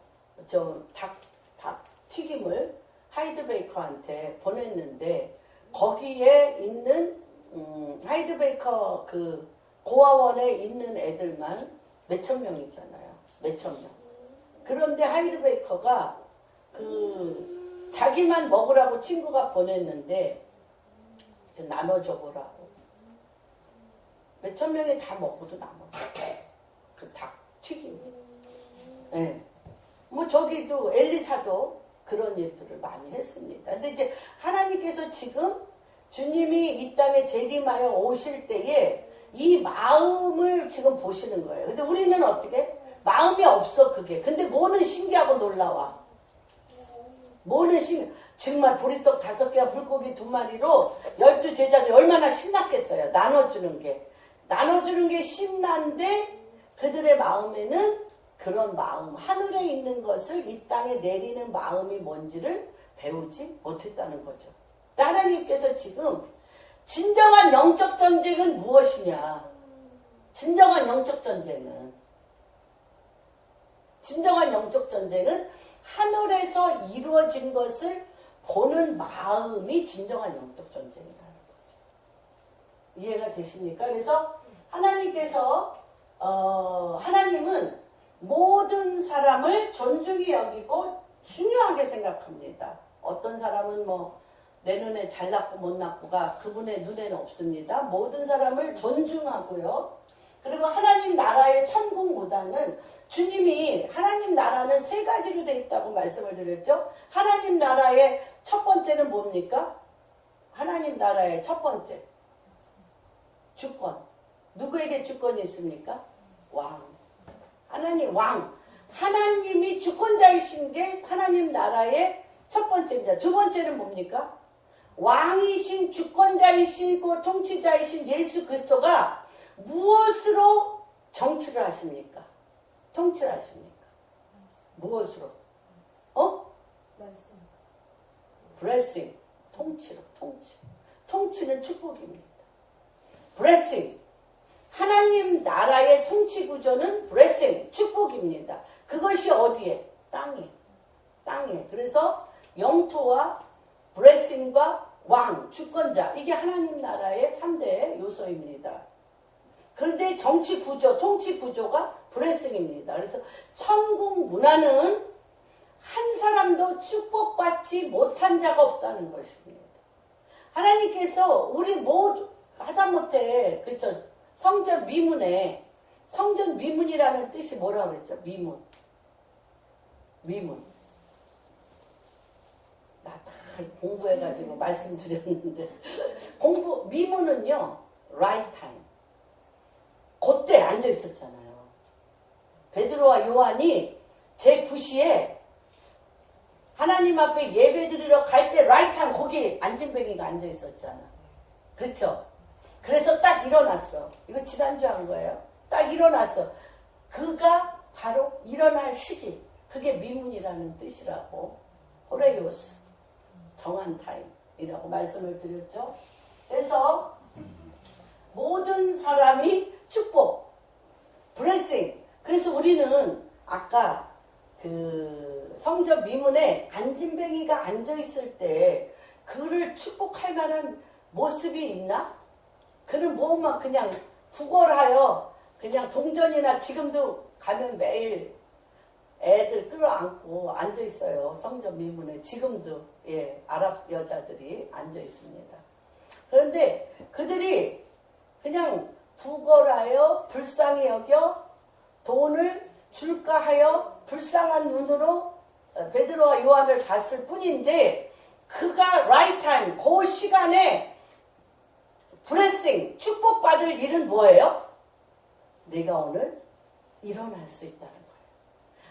닭 튀김을 하이드베이커한테 보냈는데 거기에 있는 하이드베이커 그 고아원에 있는 애들만 몇천 명이잖아요. 몇천 명. 그런데 하이드베이커가 자기만 먹으라고 친구가 보냈는데 나눠줘보라고. 몇천 명이 다 먹고도 남았어요. 그 닭 튀김. 네. 뭐 저기도 엘리사도 그런 일들을 많이 했습니다. 근데 이제 하나님께서 지금 주님이 이 땅에 재림하여 오실 때에 이 마음을 지금 보시는 거예요. 근데 우리는 어떻게? 마음이 없어 그게. 근데 뭐는 신기하고 놀라워. 뭐는 정말 보리떡 5개와 불고기 2마리로 12제자들이 얼마나 신났겠어요. 나눠주는 게 신난데 그들의 마음에는 그런 마음, 하늘에 있는 것을 이 땅에 내리는 마음이 뭔지를 배우지 못했다는 거죠. 하나님께서 지금 진정한 영적 전쟁은 무엇이냐? 진정한 영적 전쟁은 하늘에서 이루어진 것을 보는 마음이 진정한 영적 전쟁이라는 거죠. 이해가 되십니까? 그래서 하나님께서 하나님은 모든 사람을 존중히 여기고 중요하게 생각합니다. 어떤 사람은 뭐 내 눈에 잘났고 못났고가 그분의 눈에는 없습니다. 모든 사람을 존중하고요. 그리고 하나님 나라의 천국 무당은 주님이 하나님 나라는 3가지로 되어 있다고 말씀을 드렸죠. 하나님 나라의 첫 번째는 뭡니까? 하나님 나라의 첫 번째 주권. 누구에게 주권이 있습니까? 왕. 하나님 왕. 하나님이 주권자이신 게 하나님 나라의 첫 번째입니다. 두 번째는 뭡니까? 왕이신 주권자이시고 통치자이신 예수 그리스도가 무엇으로 정치를 하십니까? 통치를 하십니까? 무엇으로? blessing. 통치로. 통치는 축복입니다. blessing. 하나님 나라의 통치 구조는 blessing, 축복입니다. 그것이 어디에? 땅에. 그래서 영토와 blessing과 왕, 주권자, 이게 하나님 나라의 3대 요소입니다. 그런데 정치 구조, 통치 구조가 blessing입니다. 그래서 천국 문화는 한 사람도 축복받지 못한 자가 없다는 것입니다. 하나님께서 우리 모두 하다못해 그렇죠. 성전 미문이라는 뜻이 뭐라고 그랬죠? 미문. 나 다 공부해가지고 말씀드렸는데 미문은요 right time. 그때 앉아 있었잖아요. 베드로와 요한이 제9시에 하나님 앞에 예배 드리러 갈 때 right time 거기 안진뱅이가 앉아 있었잖아. 그렇죠? 그래서 딱 일어났어. 이거 지난주 한 거예요. 딱 일어났어. 그가 바로 일어날 시기. 그게 미문이라는 뜻이라고. 호레이오스. 정한 타임이라고 말씀을 드렸죠. 그래서 모든 사람이 축복. 블레싱. 그래서 우리는 아까 그 성전 미문에 안진뱅이가 앉아있을 때 그를 축복할 만한 모습이 있나? 그는 뭐만 그냥 구걸하여 그냥 동전이나 지금도 가면 매일 애들 끌어안고 앉아 있어요. 성전 미문에 지금도 아랍 여자들이 앉아 있습니다. 그런데 그들이 그냥 구걸하여 불쌍히 여겨 돈을 줄까 하여 불쌍한 눈으로 베드로와 요한을 봤을 뿐인데 그가 right time 그 시간에 블레싱, 축복받을 일은 뭐예요? 내가 오늘 일어날 수 있다는 거예요.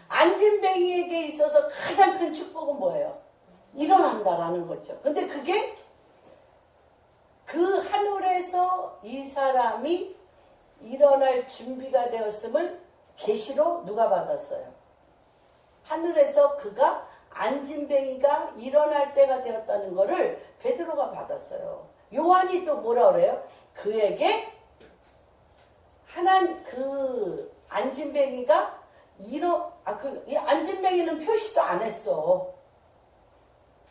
안진뱅이에게 있어서 가장 큰 축복은 뭐예요? 일어난다라는 거죠. 근데 그게 그 하늘에서 이 사람이 일어날 준비가 되었음을 계시로 누가 받았어요? 하늘에서 그가 안진뱅이가 일어날 때가 되었다는 것을 베드로가 받았어요. 요한이 또 뭐라 그래요? 그에게 그 안진뱅이가 이 안진뱅이는 표시도 안 했어.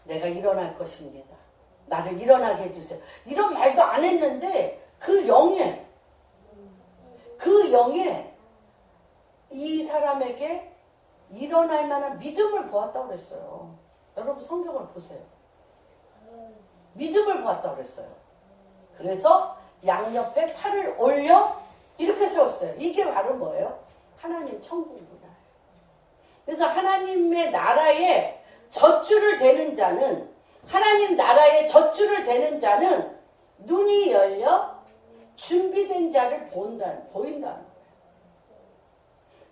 내가 일어날 것입니다. 나를 일어나게 해주세요. 이런 말도 안 했는데 그 영에 이 사람에게 일어날 만한 믿음을 보았다고 그랬어요. 여러분 성경을 보세요. 믿음을 보았다고 그랬어요. 그래서 양옆에 팔을 올려 이렇게 세웠어요. 이게 바로 뭐예요? 하나님 천국 문화예요. 그래서 하나님의 나라에 젖줄을 대는 자는, 하나님 나라에 젖줄을 대는 자는 눈이 열려 준비된 자를 보인다는 거예요.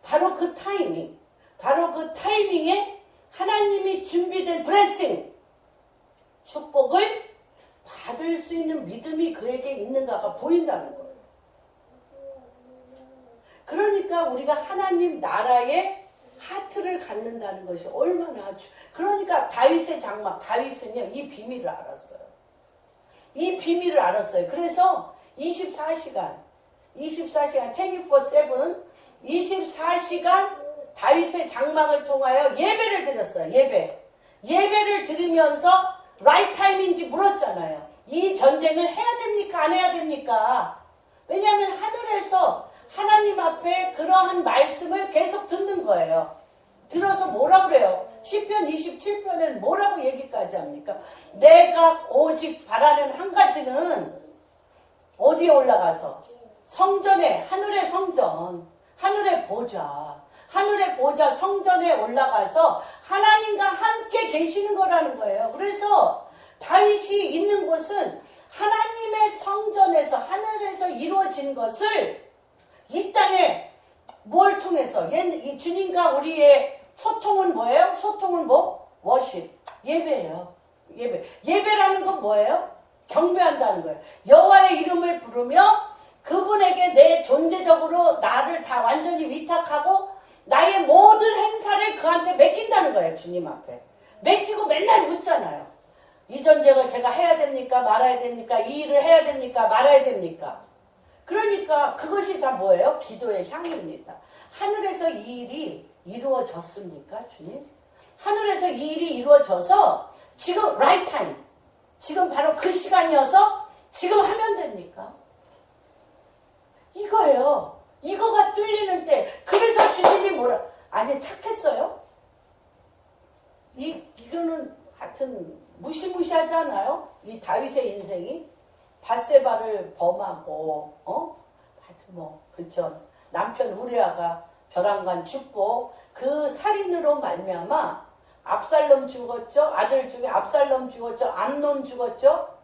바로 그 타이밍, 바로 그 타이밍에 하나님이 준비된 블레싱, 축복을 받을 수 있는 믿음이 그에게 있는가가 보인다는 거예요. 그러니까 우리가 하나님 나라의 하트를 갖는다는 것이 얼마나 그러니까 다윗의 장막, 다윗은요 이 비밀을 알았어요. 이 비밀을 알았어요. 그래서 24시간 24/7 24시간 다윗의 장막을 통하여 예배를 드렸어요. 예배를 드리면서 라이트 타임인지 물었잖아요. 이 전쟁을 해야 됩니까? 안 해야 됩니까? 왜냐하면 하늘에서 하나님 앞에 그러한 말씀을 계속 듣는 거예요. 들어서 뭐라 그래요? 시편 27편은 뭐라고 얘기까지 합니까? 내가 오직 바라는 한 가지는 어디에 올라가서? 성전에, 하늘의 성전, 하늘의 보좌 성전에 올라가서 하나님과 함께 계시는 거라는 거예요. 그래서 다윗이 있는 곳은 하나님의 성전에서, 하늘에서 이루어진 것을 이 땅에 뭘 통해서, 이 주님과 우리의 소통은 뭐예요? 소통은 뭐? 워십, 예배예요. 예배라는 건 뭐예요? 경배한다는 거예요. 여호와의 이름을 부르며 그분에게 내 존재적으로 나를 다 완전히 위탁하고 나의 모든 행사를 그한테 맡긴다는 거예요. 주님 앞에. 맡기고 맨날 묻잖아요. 이 전쟁을 제가 해야 됩니까? 말아야 됩니까? 이 일을 해야 됩니까? 말아야 됩니까? 그러니까 그것이 다 뭐예요? 기도의 향입니다. 하늘에서 이 일이 이루어졌습니까? 주님? 하늘에서 이 일이 이루어져서 지금 라이트 타임, 지금 바로 그 시간이어서 지금 하면 됩니까? 이거예요. 이거가 뚫리는 때. 그래서 주님이 뭐라, 아니 착했어요? 이거는 하여튼 무시무시하지 않아요? 이 다윗의 인생이 밧세바를 범하고 하여튼 뭐 그쵸, 남편 우리아가 벼랑간 죽고 그 살인으로 말미암아 압살롬 죽었죠. 아들 중에 압살롬 죽었죠. 암논 죽었죠.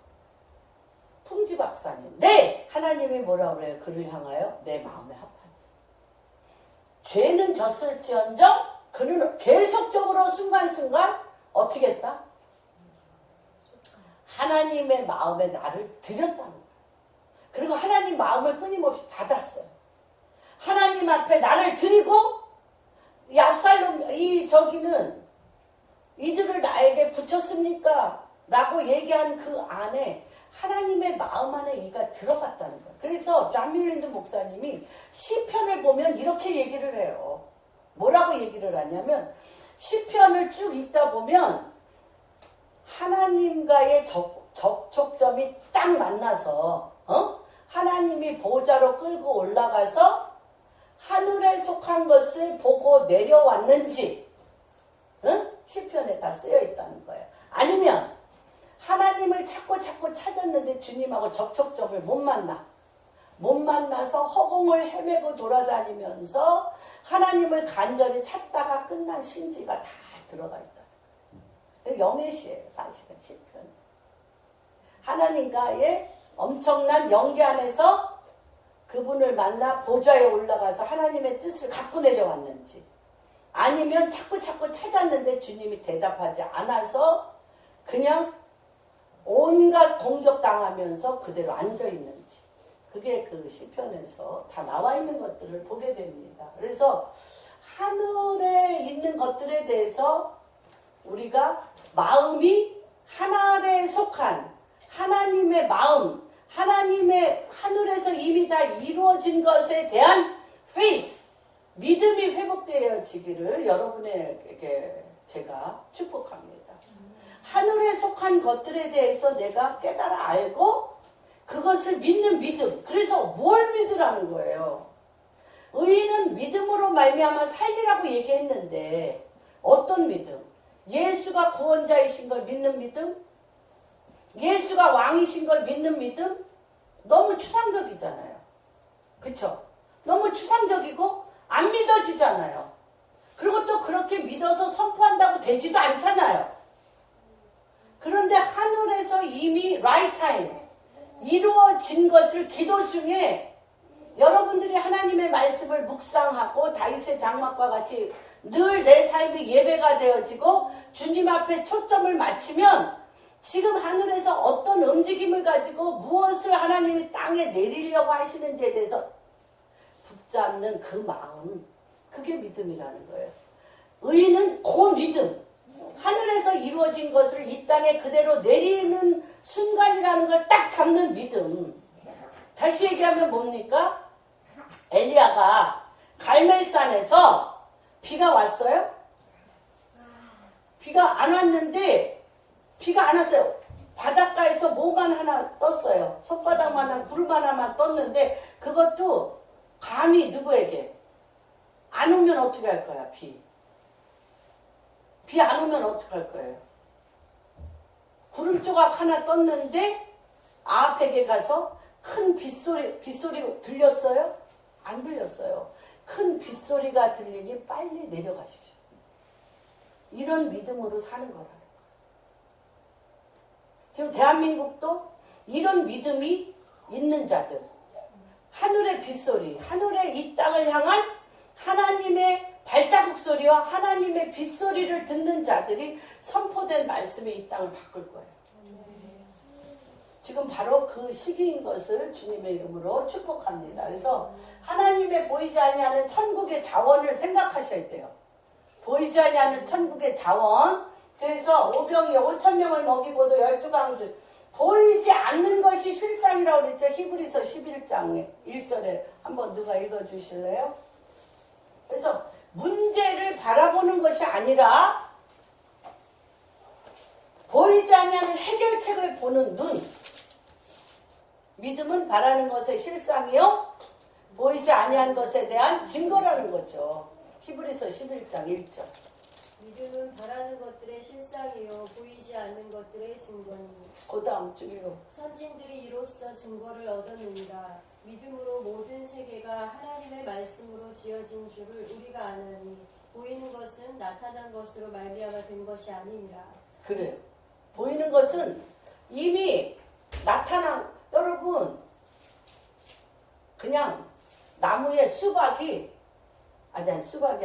풍지박사님. 네! 하나님이 뭐라 그래요? 그를 향하여 내 마음에 합한 자. 죄는 졌을지언정 그는 계속적으로 순간순간 어떻게 했다? 하나님의 마음에 나를 드렸다는 거예요. 그리고 하나님 마음을 끊임없이 받았어요. 하나님 앞에 나를 드리고 이 압살롬 저기는 이들을 나에게 붙였습니까? 라고 얘기한 그 안에 하나님의 마음 안에 이가 들어갔다는 거예요. 그래서 존 밀랜드 목사님이 시편을 보면 이렇게 얘기를 해요. 뭐라고 얘기를 하냐면 시편을 쭉 읽다 보면 하나님과의 접촉점이 딱 만나서 하나님이 보좌로 끌고 올라가서 하늘에 속한 것을 보고 내려왔는지 시편에 다 쓰여 있다는 거예요. 아니면 하나님을 찾고 찾았는데 주님하고 접촉점을 못 만나서 허공을 헤매고 돌아다니면서 하나님을 간절히 찾다가 끝난 신지가 다 들어가 있다. 영의 시예요. 사실은 시편. 하나님과의 엄청난 연계 안에서 그분을 만나 보좌에 올라가서 하나님의 뜻을 갖고 내려왔는지, 아니면 찾고 찾았는데 주님이 대답하지 않아서 그냥 온갖 공격당하면서 그대로 앉아있는지, 그게 그 시편에서 다 나와 있는 것들을 보게 됩니다. 그래서 하늘에 있는 것들에 대해서 우리가 마음이 하늘에 속한 하나님의 마음, 하나님의 하늘에서 이미 다 이루어진 것에 대한 faith, 믿음이 회복되어지기를 여러분에게 제가 축복합니다. 하늘에 속한 것들에 대해서 내가 깨달아 알고 그것을 믿는 믿음. 그래서 뭘 믿으라는 거예요? 의인은 믿음으로 말미암아 살리라고 얘기했는데 어떤 믿음? 예수가 구원자이신 걸 믿는 믿음? 예수가 왕이신 걸 믿는 믿음? 너무 추상적이잖아요. 그쵸? 너무 추상적이고 안 믿어지잖아요. 그리고 또 그렇게 믿어서 선포한다고 되지도 않잖아요. 그런데 하늘에서 이미 right time 이루어진 것을 기도 중에 여러분들이 하나님의 말씀을 묵상하고 다윗의 장막과 같이 늘 내 삶이 예배가 되어지고 주님 앞에 초점을 맞추면 지금 하늘에서 어떤 움직임을 가지고 무엇을 하나님이 땅에 내리려고 하시는지에 대해서 붙잡는 그 마음, 그게 믿음이라는 거예요. 의는 그 믿음, 하늘에서 이루어진 것을 이 땅에 그대로 내리는 순간이라는 걸 딱 잡는 믿음. 다시 얘기하면 뭡니까? 엘리야가 갈멜산에서 비가 왔어요? 비가 안 왔는데, 비가 안 왔어요. 바닷가에서 뭐만 하나 떴어요. 손바닥만한 굴만 하나만 떴는데, 그것도 감히 누구에게? 안 오면 어떻게 할 거야, 비? 비 안 오면 어떻게 할 거예요? 구름 조각 하나 떴는데 아합에게 가서 큰 빗소리 들렸어요? 안 들렸어요. 큰 빗소리가 들리니 빨리 내려가십시오. 이런 믿음으로 사는 거라는 거예요. 지금 대한민국도 이런 믿음이 있는 자들, 하늘의 빗소리, 하늘의 이 땅을 향한 하나님의 발자국 소리와 하나님의 빗소리를 듣는 자들이 선포된 말씀이 이 땅을 바꿀 거예요. 지금 바로 그 시기인 것을 주님의 이름으로 축복합니다. 그래서 하나님의 보이지 아니하는 천국의 자원을 생각하셔야 돼요. 보이지 아니하는 천국의 자원. 그래서 오병이어 5,000명을 먹이고도 12강주. 보이지 않는 것이 실상이라고 그랬죠. 히브리서 11장 1절에 한번 누가 읽어주실래요? 그래서 문제를 바라보는 것이 아니라 보이지 않는 해결책을 보는 눈. 믿음은 바라는 것의 실상이요 보이지 아니한 것에 대한 증거라는 거죠. 히브리서 11장 1절. 믿음은 바라는 것들의 실상이요 보이지 않는 것들의 증거니. 그 다음 쭉 읽어. 선진들이 이로써 증거를 얻었느니라. 믿음으로 모든 세계가 하나님의 말씀으로 지어진 줄을 우리가 아나니 보이는 것은 나타난 것으로 말미암아 된 것이 아니니라. 그래요. 보이는 것은 이미 나타난, 여러분 그냥 나무에 수박이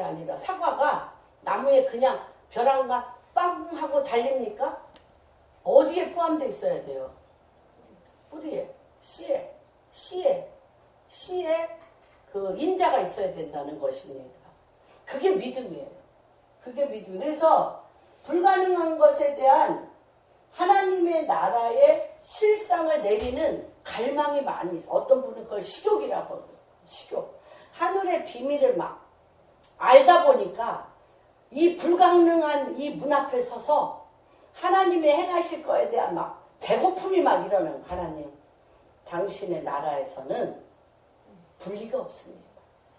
아니라 사과가 나무에 그냥 벼랑과 빵 하고 달립니까? 어디에 포함되어 있어야 돼요? 뿌리에, 씨에 그 인자가 있어야 된다는 것입니다. 그게 믿음이에요. 그게 믿음. 그래서 불가능한 것에 대한 하나님의 나라의 실상을 내리는 갈망이 많이 있어요. 어떤 분은 그걸 식욕이라고 해요. 식욕. 하늘의 비밀을 막 알다 보니까 이 불가능한 이 문 앞에 서서 하나님의 행하실 거에 대한 막 배고픔이 막 일어나는 하나님. 당신의 나라에서는 분리가 없습니다.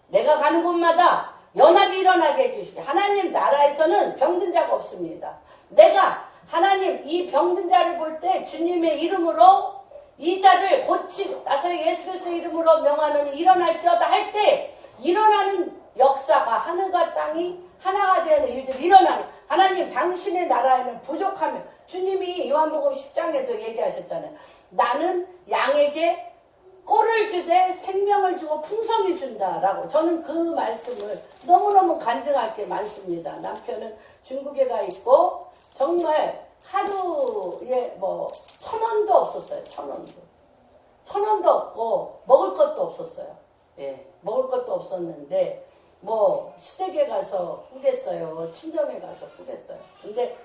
내가 가는 곳마다 연합이 일어나게 해주시게. 하나님 나라에서는 병든 자가 없습니다. 내가 하나님 이 병든 자를 볼 때 주님의 이름으로 이 자를 나사렛 예수 그리스도의 이름으로 명하노니 일어날지어다 할 때 일어나는 역사가 하늘과 땅이 하나가 되는 일들이 일어나는. 하나님 당신의 나라에는 부족하며 주님이 요한복음 10장에도 얘기하셨잖아요. 나는 양에게 꼴을 주되 생명을 주고 풍성히 준다라고. 저는 그 말씀을 너무너무 간증할 게 많습니다. 남편은 중국에 가 있고 정말 하루에 뭐 1,000원도 없었어요. 1,000원도 없고 먹을 것도 없었어요. 예, 먹을 것도 없었는데 뭐 시댁에 가서 꾸겠어요. 친정에 가서 꾸겠어요. 근데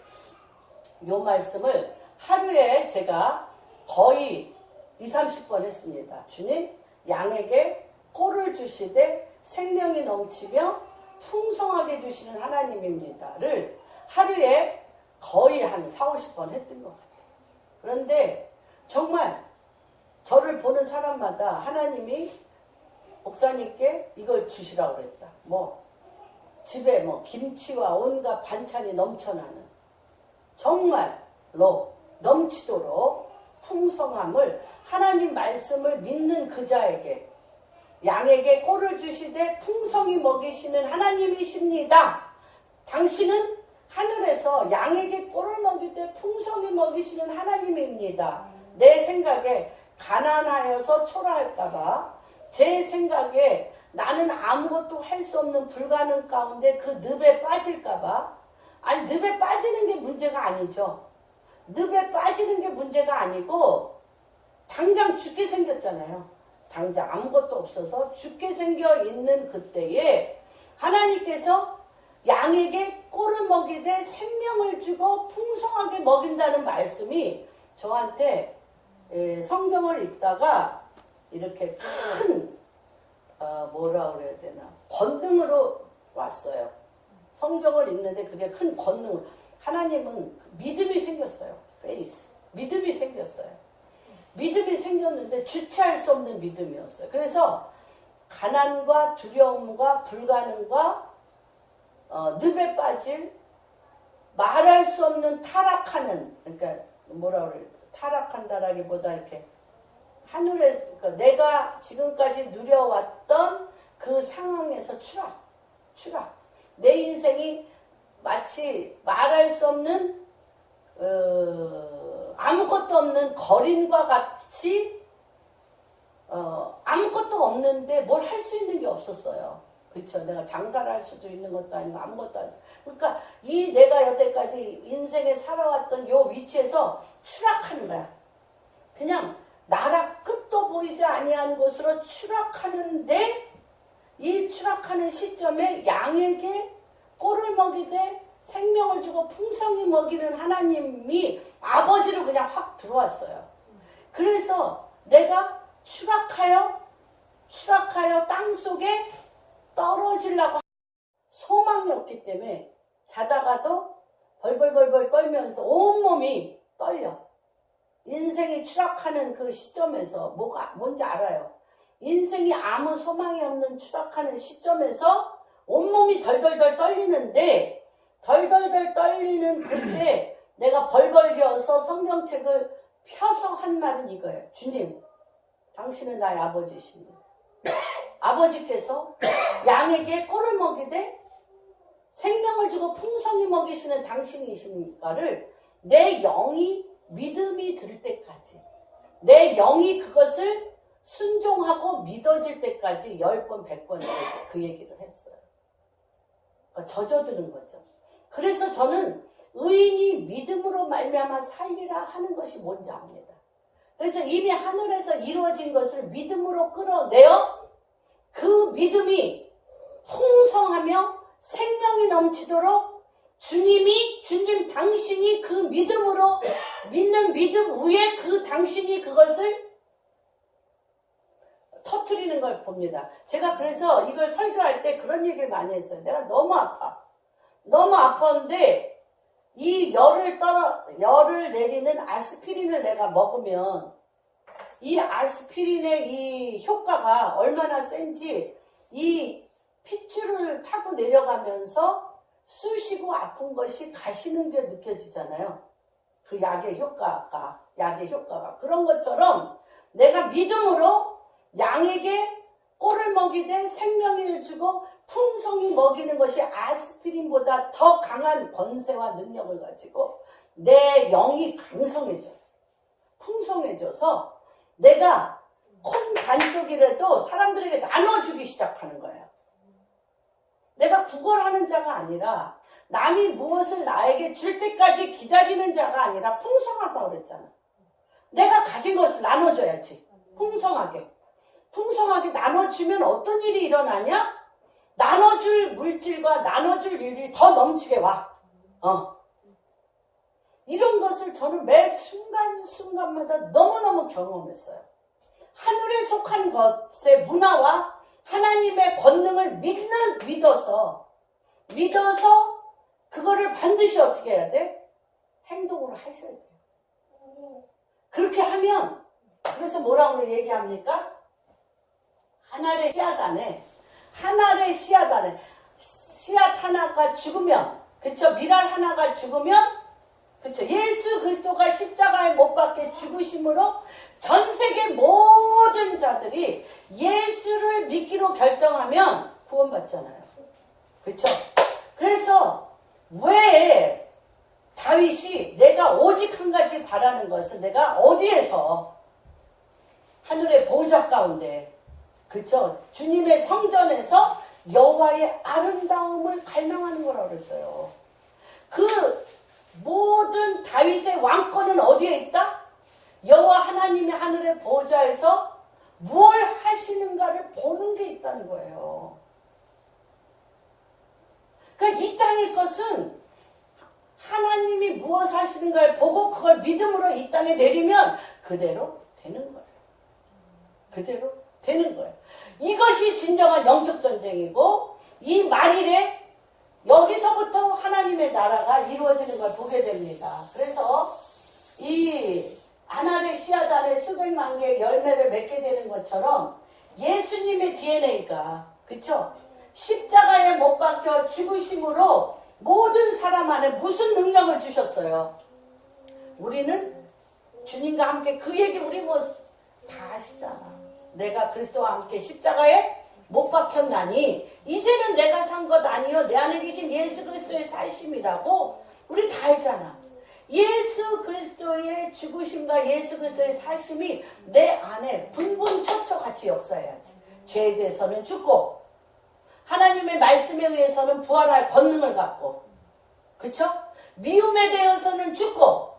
요 말씀을 하루에 제가 거의 20-30번 했습니다. 주님, 양에게 꼴을 주시되 생명이 넘치며 풍성하게 주시는 하나님입니다를 하루에 거의 한 40-50번 했던 것 같아요. 그런데 정말 저를 보는 사람마다 하나님이 목사님께 이걸 주시라고 그랬다. 뭐 집에 뭐 김치와 온갖 반찬이 넘쳐나는 정말로 넘치도록 풍성함을 하나님 말씀을 믿는 그 자에게 양에게 꼴을 주시되 풍성히 먹이시는 하나님이십니다. 당신은 하늘에서 양에게 꼴을 먹이되 풍성히 먹이시는 하나님입니다. 내 생각에 가난하여서 초라할까봐, 제 생각에 나는 아무것도 할 수 없는 불가능 가운데 그 늪에 빠질까봐. 아니, 늪에 빠지는 게 문제가 아니죠. 늪에 빠지는 게 문제가 아니고 당장 죽게 생겼잖아요. 당장 아무것도 없어서 죽게 생겨 있는 그때에 하나님께서 양에게 꼴을 먹이되 생명을 주고 풍성하게 먹인다는 말씀이 저한테 성경을 읽다가 이렇게 큰 뭐라 그래야 되나 권능으로 왔어요. 성경을 읽는데 그게 큰 권능으로, 하나님은 믿음이 생겼어요. faith, 믿음이 생겼어요. 믿음이 생겼는데 주체할 수 없는 믿음이었어요. 그래서 가난과 두려움과 불가능과 늪에 빠질, 말할 수 없는 타락하는, 그러니까 뭐라 그래요? 타락한다라기보다 이렇게 하늘에서, 그러니까 내가 지금까지 누려왔던 그 상황에서 추락. 내 인생이 마치 말할 수 없는 아무것도 없는 거린과 같이 아무것도 없는데 뭘 할 수 있는 게 없었어요. 그렇죠. 내가 장사를 할 수도 있는 것도 아니고 아무것도 아니고. 그러니까 이 내가 여태까지 인생에 살아왔던 요 위치에서 추락하는 거야. 그냥 나라 끝도 보이지 아니한 곳으로 추락하는데, 이 추락하는 시점에 양에게 꼴을 먹이되 생명을 주고 풍성히 먹이는 하나님이 아버지로 그냥 확 들어왔어요. 그래서 내가 추락하여 땅속에 떨어지려고 소망이 없기 때문에 자다가도 벌벌벌벌 떨면서 온몸이 떨려. 인생이 추락하는 그 시점에서 뭔지 알아요. 인생이 아무 소망이 없는 추락하는 시점에서 온몸이 덜덜덜 떨리는데, 덜덜덜 떨리는 그때 내가 벌벌 기어서 성경책을 펴서 한 말은 이거예요. 주님, 당신은 나의 아버지이십니다. 아버지께서 양에게 꼴을 먹이되 생명을 주고 풍성히 먹이시는 당신이십니까를 내 영이 믿음이 들 때까지, 내 영이 그것을 순종하고 믿어질 때까지 10번, 100번 그 얘기를 했어요. 그러니까 젖어드는 거죠. 그래서 저는 의인이 믿음으로 말미암아 살리라 하는 것이 뭔지 압니다. 그래서 이미 하늘에서 이루어진 것을 믿음으로 끌어내어 그 믿음이 풍성하며 생명이 넘치도록 주님 당신이 그 믿음으로 믿는 믿음 위에 그 당신이 그것을 터뜨리는 걸 봅니다. 제가 그래서 이걸 설교할 때 그런 얘기를 많이 했어요. 내가 너무 아팠는데 이 열을 내리는 아스피린을 내가 먹으면 이 아스피린의 이 효과가 얼마나 센지 이 핏줄을 타고 내려가면서 쑤시고 아픈 것이 가시는 게 느껴지잖아요. 그 약의 효과가 그런 것처럼 내가 믿음으로 양에게 꼴을 먹이되 생명을 주고 풍성히 먹이는 것이 아스피린보다 더 강한 권세와 능력을 가지고 내 영이 풍성해져서 내가 콩 반쪽이라도 사람들에게 나눠주기 시작하는 거예요. 내가 구걸하는 자가 아니라 남이 무엇을 나에게 줄 때까지 기다리는 자가 아니라 풍성하다고 그랬잖아. 내가 가진 것을 나눠줘야지. 풍성하게 나눠주면 어떤 일이 일어나냐? 나눠줄 물질과 나눠줄 일이 더 넘치게 와. 이런 것을 저는 매 순간순간마다 너무너무 경험했어요. 하늘에 속한 것의 문화와 하나님의 권능을 믿어서 그거를 반드시 어떻게 해야 돼? 행동으로 하셔야 돼요. 그렇게 하면, 그래서 뭐라고 얘기합니까? 하늘의 씨앗 안에 씨앗 하나가 죽으면, 그쵸? 밀알 하나가 죽으면 그렇죠. 예수 그리스도가 십자가에 못 박혀 죽으심으로 전 세계 모든 자들이 예수를 믿기로 결정하면 구원받잖아요. 그렇죠. 그래서 왜 다윗이 내가 오직 한 가지 바라는 것은 내가 어디에서 하늘의 보좌 가운데 그렇죠. 주님의 성전에서 여호와의 아름다움을 갈망하는 거라고 그랬어요. 그 모든 다윗의 왕권은 어디에 있다? 여호와 하나님이 하늘의 보좌에서 무엇을 하시는가를 보는 게 있다는 거예요. 그러니까 이 땅의 것은 하나님이 무엇을 하시는가를 보고 그걸 믿음으로 이 땅에 내리면 그대로 되는 거예요. 그대로 되는 거예요. 이것이 진정한 영적 전쟁이고 이 말일에 여기서부터 하나님의 나라가 이루어지는 걸 보게 됩니다. 그래서 이 아날의 씨앗 안에 수백만 개의 열매를 맺게 되는 것처럼 예수님의 DNA가 그쵸? 십자가에 못 박혀 죽으심으로 모든 사람 안에 무슨 능력을 주셨어요? 우리는 주님과 함께 그 얘기 우리 뭐 다 아시잖아. 내가 그리스도와 함께 십자가에 못 박혔나니 이제는 내가 산 것 아니요 내 안에 계신 예수 그리스도의 사심이라고 우리 다 알잖아. 예수 그리스도의 죽으심과 예수 그리스도의 사심이 내 안에 분분초초 같이 역사해야지. 죄에 대해서는 죽고 하나님의 말씀에 의해서는 부활할 권능을 갖고 그쵸? 미움에 대해서는 죽고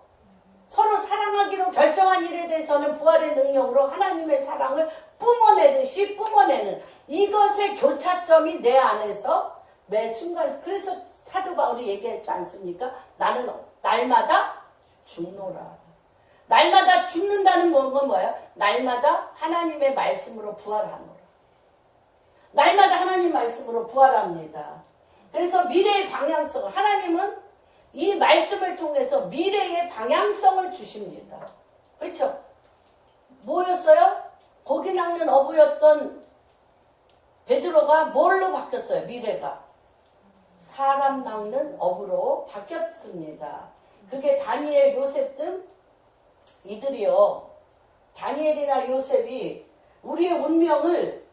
서로 사랑하기로 결정한 일에 대해서는 부활의 능력으로 하나님의 사랑을 뿜어내듯이 뿜어내는 이것의 교차점이 내 안에서 매 순간 그래서 사도 바울이 얘기했지 않습니까? 나는 날마다 죽노라. 날마다 죽는다는 건 뭐예요? 날마다 하나님의 말씀으로 부활하노라. 날마다 하나님 말씀으로 부활합니다. 그래서 미래의 방향성 하나님은 이 말씀을 통해서 미래의 방향성을 주십니다. 그렇죠? 뭐였어요? 고기 낚는 어부였던 베드로가 뭘로 바뀌었어요? 미래가 사람 낚는 어부로 바뀌었습니다. 그게 다니엘, 요셉 등 이들이요. 다니엘이나 요셉이 우리의 운명을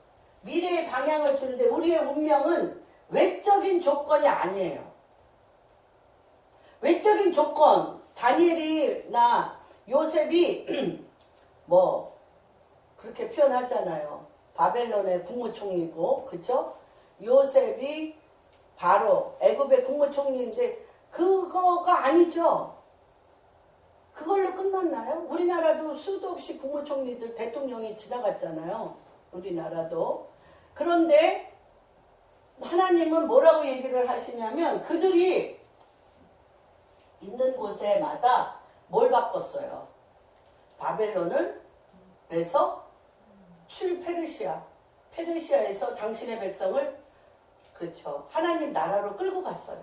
미래의 방향을 주는데 우리의 운명은 외적인 조건이 아니에요. 외적인 조건, 다니엘이나 요셉이 뭐 그렇게 표현하잖아요. 바벨론의 국무총리고, 그쵸? 요셉이 바로 애굽의 국무총리인데 그거가 아니죠. 그걸로 끝났나요? 우리나라도 수도 없이 국무총리들 대통령이 지나갔잖아요. 우리나라도. 그런데 하나님은 뭐라고 얘기를 하시냐면 그들이 있는 곳에마다 뭘 바꿨어요? 바벨론을 해서 페르시아에서 당신의 백성을 그렇죠. 하나님 나라로 끌고 갔어요.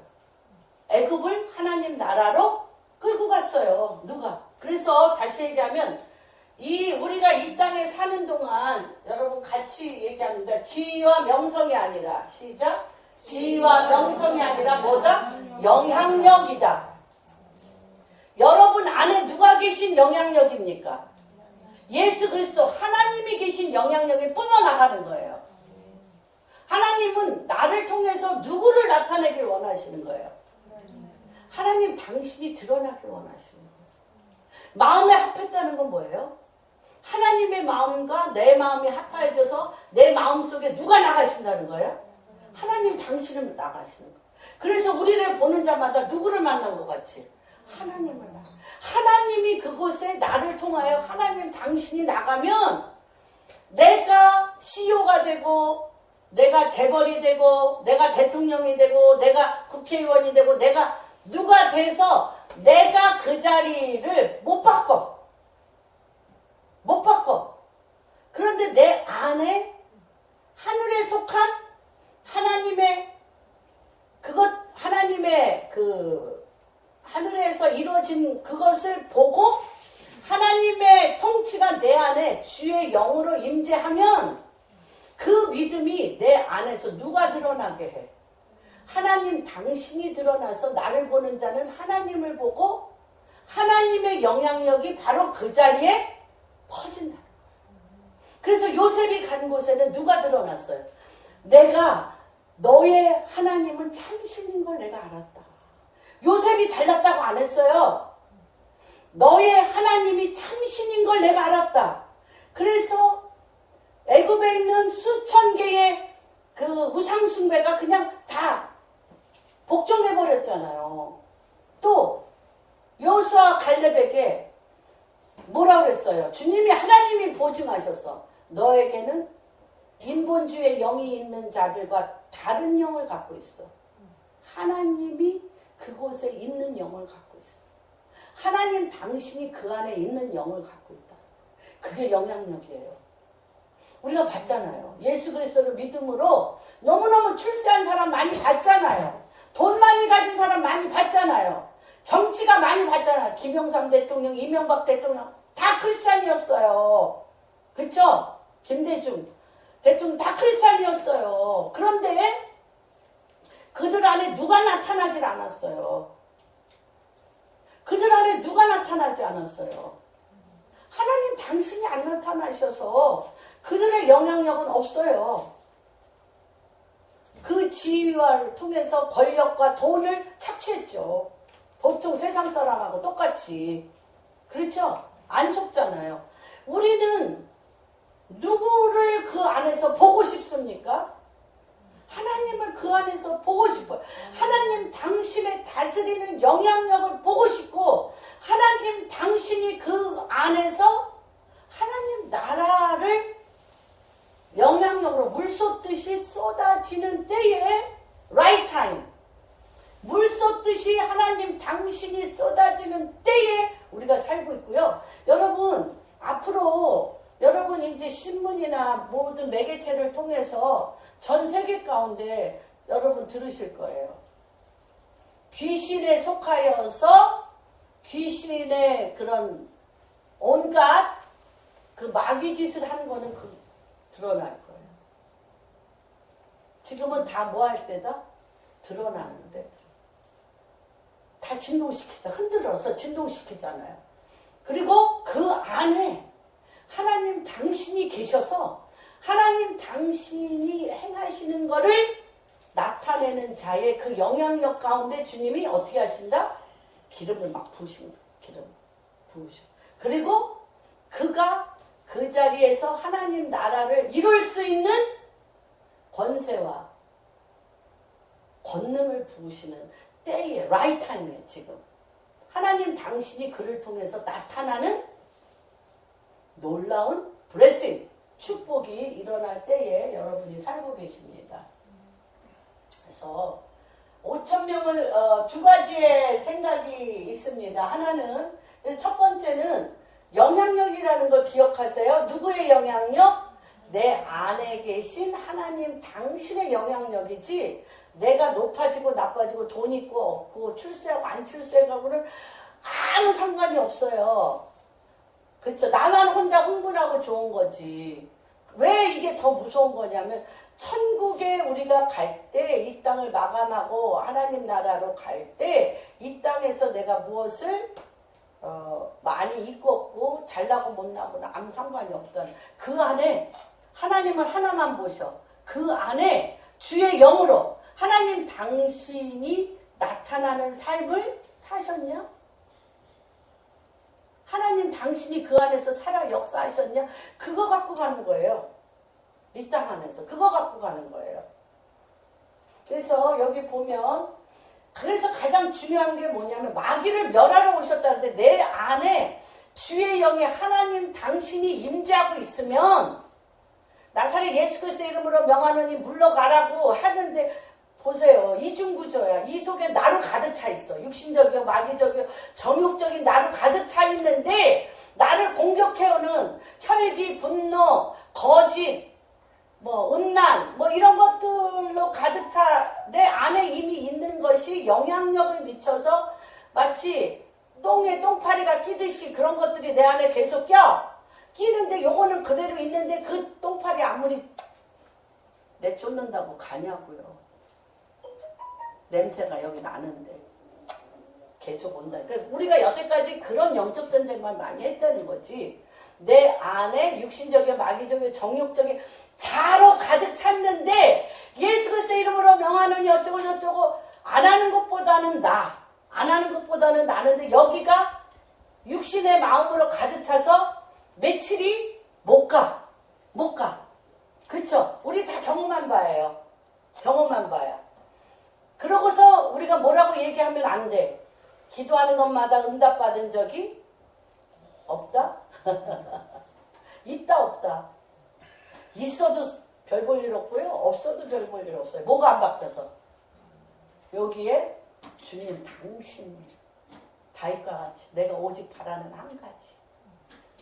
애굽을 하나님 나라로 끌고 갔어요. 누가? 그래서 다시 얘기하면 우리가 이 땅에 사는 동안 여러분 같이 얘기합니다. 지위와 명성이 아니라 시작. 지위와 명성이 아니라 뭐다? 영향력이다. 여러분 안에 누가 계신 영향력입니까? 예수 그리스도 하나님이 계신 영향력이 뿜어나가는 거예요. 하나님은 나를 통해서 누구를 나타내길 원하시는 거예요? 하나님 당신이 드러나길 원하시는 거예요. 마음에 합했다는 건 뭐예요? 하나님의 마음과 내 마음이 합해져서 내 마음속에 누가 나가신다는 거예요? 하나님 당신을 나가시는 거예요. 그래서 우리를 보는 자마다 누구를 만난 것 같이? 하나님을 하나님이 그곳에 나를 통하여 하나님 당신이 나가면 내가 CEO가 되고 내가 재벌이 되고 내가 대통령이 되고 내가 국회의원이 되고 내가 누가 돼서 내가 그 자리를 못 바꿔. 그런데 내 안에 하늘에 속한 하나님의 하늘에서 이루어진 그것을 보고 하나님의 통치가 내 안에 주의 영으로 임재하면 그 믿음이 내 안에서 누가 드러나게 해? 하나님 당신이 드러나서 나를 보는 자는 하나님을 보고 하나님의 영향력이 바로 그 자리에 퍼진다. 그래서 요셉이 간 곳에는 누가 드러났어요? 내가 너의 하나님은 참신인 걸 내가 알았다. 요셉이 잘났다고 안 했어요. 너의 하나님이 참신인 걸 내가 알았다. 그래서 애굽에 있는 수천 개의 그 우상 숭배가 그냥 다 복종해 버렸잖아요. 또 여호수아 갈렙에게 뭐라 그랬어요? 주님이 하나님이 보증하셨어. 너에게는 인본주의 영이 있는 자들과 다른 영을 갖고 있어. 하나님이 그곳에 있는 영을 갖고 있어. 하나님 당신이 그 안에 있는 영을 갖고 있다. 그게 영향력이에요. 우리가 봤잖아요. 예수 그리스도를 믿음으로 너무너무 출세한 사람 많이 봤잖아요. 돈 많이 가진 사람 많이 봤잖아요. 정치가 많이 봤잖아요. 김영삼 대통령, 이명박 대통령 다 크리스찬이었어요. 그쵸? 김대중 대통령 다 크리스찬이었어요. 그런데 그들 안에 누가 나타나질 않았어요. 그들 안에 누가 나타나지 않았어요. 하나님 당신이 안 나타나셔서 그들의 영향력은 없어요. 그 지위를 통해서 권력과 돈을 착취했죠. 보통 세상 사람하고 똑같이. 그렇죠? 안 속잖아요. 우리는 누구를 그 안에서 보고 싶습니까? 하나님을 그 안에서 보고 싶어요. 하나님 당신의 다스리는 영향력을 보고 싶고, 하나님 당신이 그 안에서 하나님 나라를 영향력으로 물 쏟듯이 쏟아지는 때에 right time, 물 쏟듯이 하나님 당신이 쏟아지는 때에 우리가 살고 있고요. 여러분 앞으로 여러분 이제 신문이나 모든 매개체를 통해서 전 세계 가운데 여러분 들으실 거예요. 귀신에 속하여서 귀신의 그런 온갖 그 마귀 짓을 하는 거는 드러날 거예요. 지금은 다 뭐 할 때다? 드러나는데. 다 진동시키자. 흔들어서 진동시키잖아요. 그리고 그 안에 하나님 당신이 계셔서 하나님 당신이 행하시는 것을 나타내는 자의 그 영향력 가운데 주님이 어떻게 하신다? 기름을 막 부으신 거예요. 기름 부으시고. 그리고 그가 그 자리에서 하나님 나라를 이룰 수 있는 권세와 권능을 부으시는 때에 라이트 타임이에요. 지금 하나님 당신이 그를 통해서 나타나는 놀라운 블레싱, 축복이 일어날 때에 여러분이 살고 계십니다. 그래서 5,000명을 두 가지의 생각이 있습니다. 하나는 첫 번째는 영향력이라는 걸 기억하세요. 누구의 영향력? 내 안에 계신 하나님 당신의 영향력이지 내가 높아지고 나빠지고 돈 있고 없고 출세하고 안 출세하고는 아무 상관이 없어요. 그렇죠. 나만 혼자 흥분하고 좋은 거지. 왜 이게 더 무서운 거냐면 천국에 우리가 갈 때 이 땅을 마감하고 하나님 나라로 갈 때 이 땅에서 내가 무엇을 많이 있고 없고 잘나고 못나고는 아무 상관이 없다는 그 안에 하나님은 하나만 보셔. 그 안에 주의 영으로 하나님 당신이 나타나는 삶을 사셨냐? 하나님 당신이 그 안에서 살아 역사하셨냐? 그거 갖고 가는 거예요. 이 땅 안에서. 그거 갖고 가는 거예요. 그래서 여기 보면 그래서 가장 중요한 게 뭐냐면 마귀를 멸하러 오셨다는데 내 안에 주의 영의 하나님 당신이 임재하고 있으면 나사렛 예수 그리스도의 이름으로 명하노니 물러가라고 하는데 보세요. 이중구조야. 이 속에 나로 가득 차 있어. 육신적이요, 마귀적이요, 정욕적인 나로 가득 차 있는데 나를 공격해오는 혈기, 분노, 거짓, 음란, 이런 것들로 가득 차 내 안에 이미 있는 것이 영향력을 미쳐서 마치 똥에 똥파리가 끼듯이 그런 것들이 내 안에 계속 끼는데 요거는 그대로 있는데 그 똥파리 아무리 내쫓는다고 가냐고요. 냄새가 여기 나는데. 계속 온다. 그러니까 우리가 여태까지 그런 영적 전쟁만 많이 했다는 거지. 내 안에 육신적인, 마귀적인, 정욕적인 자로 가득 찼는데 예수 그리스도 이름으로 명하느니 어쩌고 저쩌고 안 하는 것보다는 안 하는 것보다는 나는데 여기가 육신의 마음으로 가득 차서 며칠이 못 가. 그쵸? 우리 다 경험한 바예요. 경험한 바야. 그러고서 우리가 뭐라고 얘기하면 안 돼. 기도하는 것마다 응답받은 적이 없다? 있다 없다. 있어도 별 볼 일 없고요. 없어도 별 볼 일 없어요. 뭐가 안 바뀌어서? 여기에 주님 당신이 다윗과 같이 내가 오직 바라는 한 가지.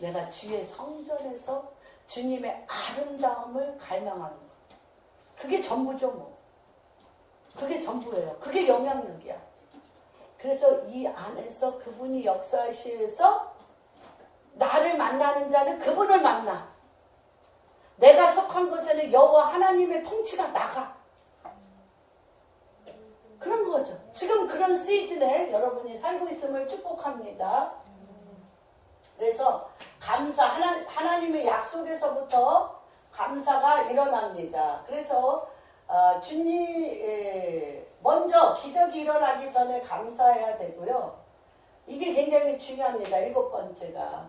내가 주의 성전에서 주님의 아름다움을 갈망하는 것. 그게 전부죠 뭐. 그게 전부예요. 그게 영향력이야. 그래서 이 안에서 그분이 역사하시면서 나를 만나는 자는 그분을 만나. 내가 속한 곳에는 여호와 하나님의 통치가 나가. 그런 거죠. 지금 그런 시즌에 여러분이 살고 있음을 축복합니다. 그래서 감사, 하나님의 약속에서부터 감사가 일어납니다. 그래서 주님 먼저 기적이 일어나기 전에 감사해야 되고요. 이게 굉장히 중요합니다. 7번째가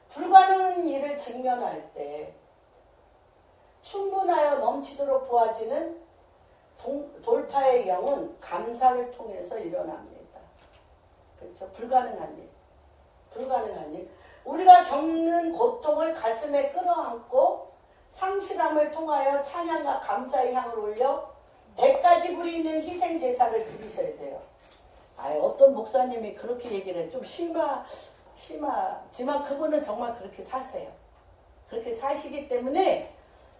불가능한 일을 직면할 때 충분하여 넘치도록 부어지는 돌파의 영은 감사를 통해서 일어납니다. 그렇죠? 불가능한 일. 우리가 겪는 고통을 가슴에 끌어안고 상실함을 통하여 찬양과 감사의 향을 올려 대까지 부리는 희생 제사를 드리셔야 돼요. 어떤 목사님이 그렇게 얘기를 해. 좀 심하지만 그분은 정말 그렇게 사세요. 그렇게 사시기 때문에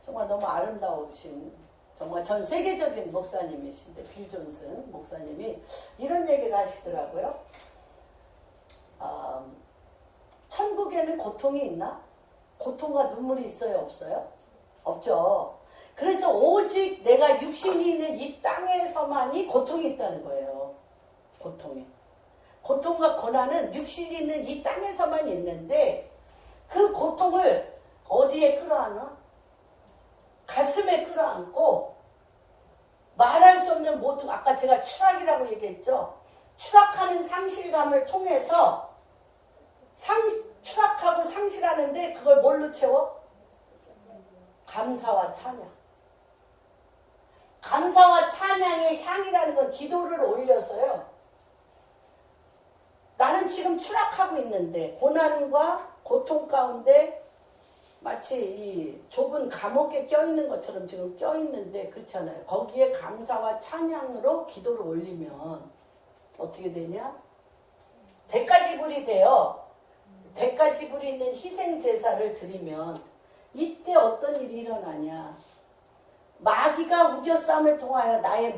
정말 너무 아름다우신, 정말 전 세계적인 목사님이신데, 빌 존슨 목사님이 이런 얘기를 하시더라고요. 천국에는 고통이 있나? 고통과 눈물이 있어요, 없어요? 없죠. 그래서 오직 내가 육신이 있는 이 땅에서만이 고통이 있다는 거예요. 고통과 고난은 육신이 있는 이 땅에서만 있는데 그 고통을 어디에 끌어안아? 가슴에 끌어안고 말할 수 없는 모든, 아까 제가 추락이라고 얘기했죠. 추락하는 상실감을 통해서 추락하고 상실하는데 그걸 뭘로 채워? 감사와 찬양. 감사와 찬양의 향이라는 건 기도를 올려서요. 나는 지금 추락하고 있는데 고난과 고통 가운데 마치 이 좁은 감옥에 껴있는 것처럼 지금 껴있는데 그렇잖아요. 거기에 감사와 찬양으로 기도를 올리면 어떻게 되냐? 대가지불이 돼요. 대가지불이 있는 희생 제사를 드리면 이때 어떤 일이 일어나냐? 마귀가 우겨싸움을 통하여 나의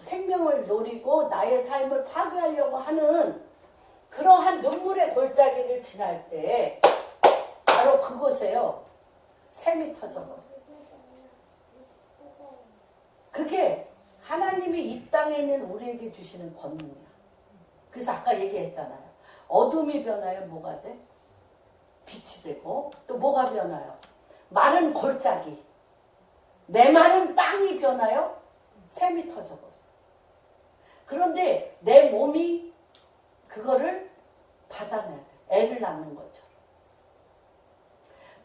생명을 노리고 나의 삶을 파괴하려고 하는 그러한 눈물의 골짜기를 지날 때 바로 그곳에요. 샘이 터져버려요. 그게 하나님이 이 땅에 있는 우리에게 주시는 권능이야. 그래서 아까 얘기했잖아요. 어둠이 변하여 뭐가 돼? 빛이 되고 또 뭐가 변하여? 마른 골짜기. 메마른 땅이 변하여 샘이 터져버려. 그런데 내 몸이 그거를 받아내야 돼. 애를 낳는 것처럼.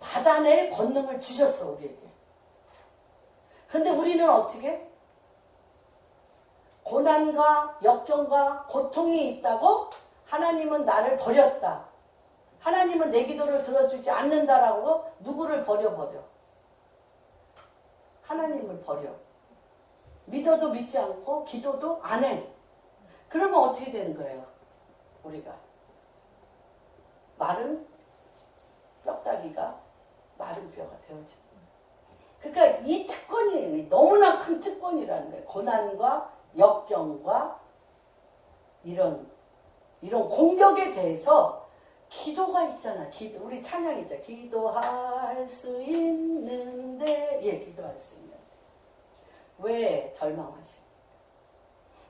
받아낼 권능을 주셨어, 우리에게. 근데 우리는 어떻게? 고난과 역경과 고통이 있다고 하나님은 나를 버렸다. 하나님은 내 기도를 들어주지 않는다라고 누구를 버려? 하나님을 버려. 믿어도 믿지 않고 기도도 안 해. 그러면 어떻게 되는 거예요? 우리가 마른 뼈다귀가 마른 뼈가 되어져. 그러니까 이 특권이 너무나 큰 특권이라는 거예요. 고난과 역경과 이런 공격에 대해서 기도가 있잖아. 우리 찬양 있잖아. 기도할 수 있는데, 기도할 수 있는데. 왜 절망하시?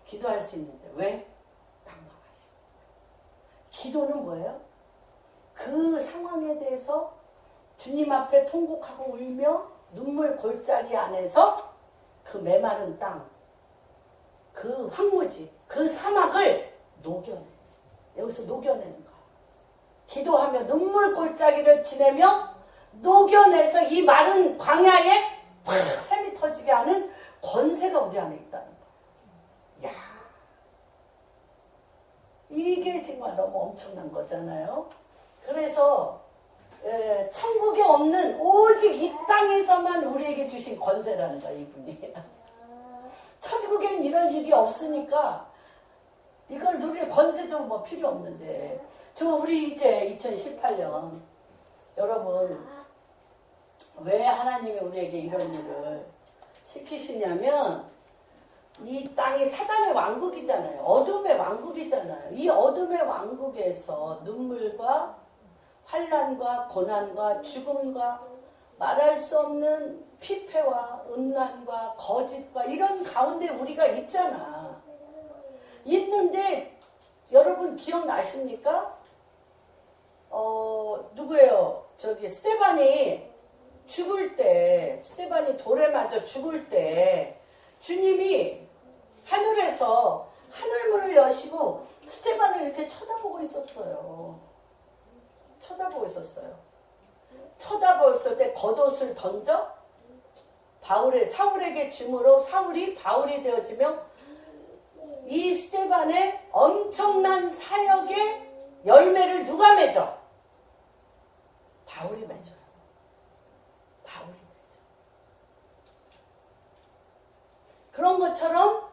기도할 수 있는데 왜? 낙망하시고. 기도는 뭐예요? 그 상황에 대해서 주님 앞에 통곡하고 울며 눈물 골짜기 안에서 그 메마른 땅, 그 황무지, 그 사막을 녹여내. 여기서 녹여내는 거야. 기도하며 눈물 골짜기를 지내며 녹여내서 이 마른 광야에 팍 샘이 터지게 하는 권세가 우리 안에 있다는 거야. 야, 이게 정말 너무 엄청난 거잖아요. 그래서 천국에 없는 오직 이 땅에서만 우리에게 주신 권세라는 거야, 이분이. 천국엔 이런 일이 없으니까 이걸 누릴 권세도 뭐 필요 없는데. 저 우리 이제 2018년 여러분 왜 하나님이 우리에게 이런 일을 시키시냐면 이 땅이 사단의 왕국이잖아요. 어둠의 왕국이잖아요. 이 어둠의 왕국에서 눈물과 환난과 고난과 죽음과 말할 수 없는 피폐와 음란과 거짓과 이런 가운데 우리가 있잖아. 있는데 여러분 기억나십니까? 누구예요? 저기 스데반이 죽을 때, 스데반이 돌에 맞아 죽을 때 주님이 하늘에서 하늘문을 여시고 스데반을 이렇게 쳐다보고 있었어요. 쳐다보고 있었어요. 쳐다보고 있을 때 겉옷을 던져 사울에게 줌으로 사울이 바울이 되어지며 이 스데반의 엄청난 사역의 열매를 누가 맺어? 바울이 맺어요. 바울이 맺어. 그런 것처럼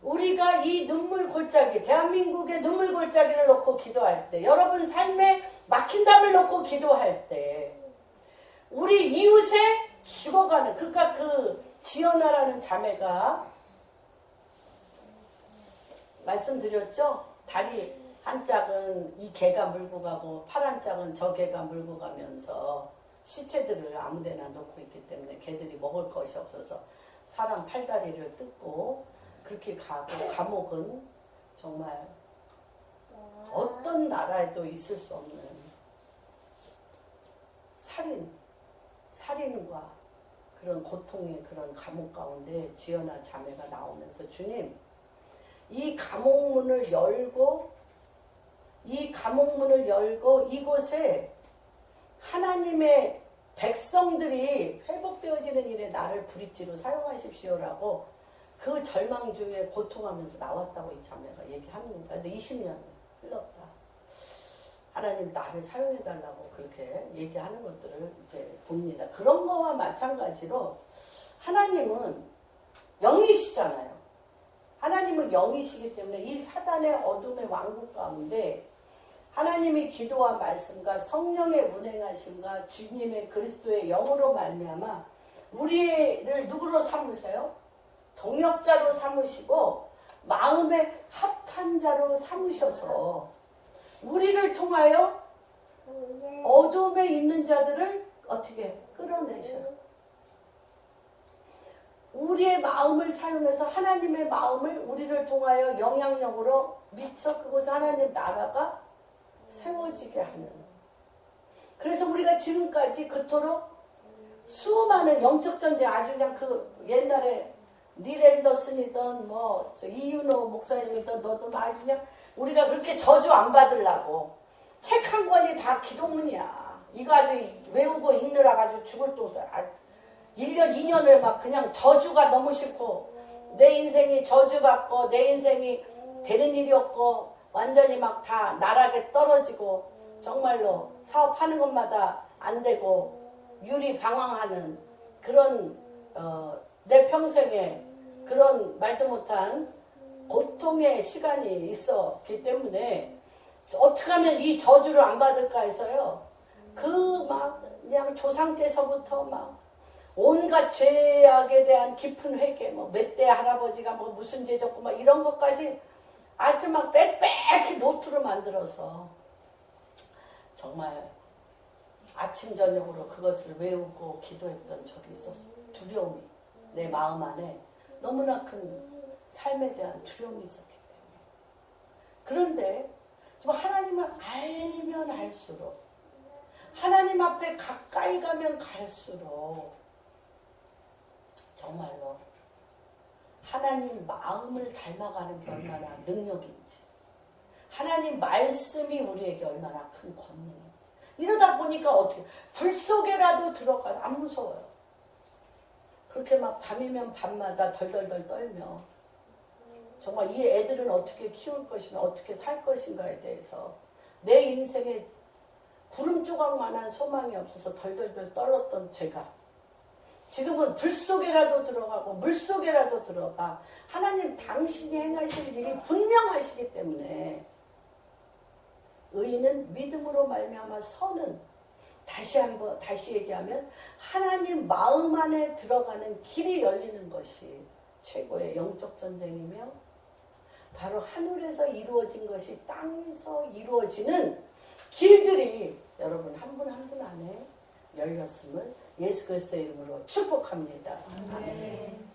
우리가 이 눈물 골짜기, 대한민국의 눈물 골짜기를 놓고 기도할 때, 여러분 삶에 막힌담을 놓고 기도할 때, 우리 이웃에 죽어가는, 그러니까 그 지연아라는 자매가 말씀드렸죠? 다리 한 짝은 이 개가 물고 가고 파란 짝은 저 개가 물고 가면서 시체들을 아무데나 놓고 있기 때문에 개들이 먹을 것이 없어서 사람 팔다리를 뜯고 그렇게 가고, 감옥은 정말 어떤 나라에도 있을 수 없는 살인과 그런 고통의 그런 감옥 가운데 지연아 자매가 나오면서 주님, 이 감옥문을 열고 이곳에 하나님의 백성들이 회복되어지는 일에 나를 브릿지로 사용하십시오라고 그 절망 중에 고통하면서 나왔다고 이 자매가 얘기합니다. 근데 20년이 흘렀다. 하나님 나를 사용해달라고 그렇게 얘기하는 것들을 이제 봅니다. 그런 거와 마찬가지로 하나님은 영이시잖아요. 하나님은 영이시기 때문에 이 사단의 어둠의 왕국 가운데 하나님이 기도와 말씀과 성령의 운행하심과 주님의 그리스도의 영으로 말미암아 우리를 누구로 삼으세요? 동역자로 삼으시고 마음의 합한 자로 삼으셔서 우리를 통하여 어둠에 있는 자들을 어떻게 끌어내셔요? 우리의 마음을 사용해서 하나님의 마음을 우리를 통하여 영향력으로 미쳐 그곳에 하나님 나라가 세워지게 하는. 그래서 우리가 지금까지 그토록 수많은 영적 전쟁, 아주 그냥 그 옛날에 닐 앤더슨이든 뭐 이윤호 목사님이든 너도 아주 그냥 우리가 그렇게 저주 안 받으려고 책 한 권이 다 기도문이야. 이거 아주 외우고 읽느라 가지고 죽을 똥. 1년 2년을 막 그냥 저주가 너무 싫고 내 인생이 저주받고 내 인생이 되는 일이 없고 완전히 막 다 나락에 떨어지고 정말로 사업하는 것마다 안 되고 유리방황하는 그런 내 평생에 그런 말도 못한 고통의 시간이 있었기 때문에 어떻게 하면 이 저주를 안 받을까 해서요. 그 막 그냥 조상제서부터 막 온갖 죄악에 대한 깊은 회개, 뭐 멧돼 할아버지가 뭐 무슨 죄 졌고 막 이런 것까지 하여튼 막 빽빽히 노트로 만들어서 정말 아침 저녁으로 그것을 외우고 기도했던 적이 있었어요. 두려움이 내 마음 안에 너무나 큰 삶에 대한 두려움이 있었기 때문에. 그런데 좀 하나님을 알면 알수록, 하나님 앞에 가까이 가면 갈수록 정말로 하나님 마음을 닮아가는 게 얼마나 능력인지, 하나님 말씀이 우리에게 얼마나 큰 권능인지. 이러다 보니까 어떻게 불 속에라도 들어가서 안 무서워요. 그렇게 막 밤이면 밤마다 덜덜덜 떨며 정말 이 애들은 어떻게 키울 것이며 어떻게 살 것인가에 대해서 내 인생에 구름 조각만한 소망이 없어서 덜덜덜 떨었던 제가 지금은 불 속에라도 들어가고 물 속에라도 들어가 하나님 당신이 행하실 일이 분명하시기 때문에 의인은 믿음으로 말미암아 서는, 다시 얘기하면 하나님 마음 안에 들어가는 길이 열리는 것이 최고의 영적 전쟁이며 바로 하늘에서 이루어진 것이 땅에서 이루어지는 길들이 여러분 한 분 한 분 안에 열렸음을 예수 그리스도의 이름으로 축복합니다. 아멘.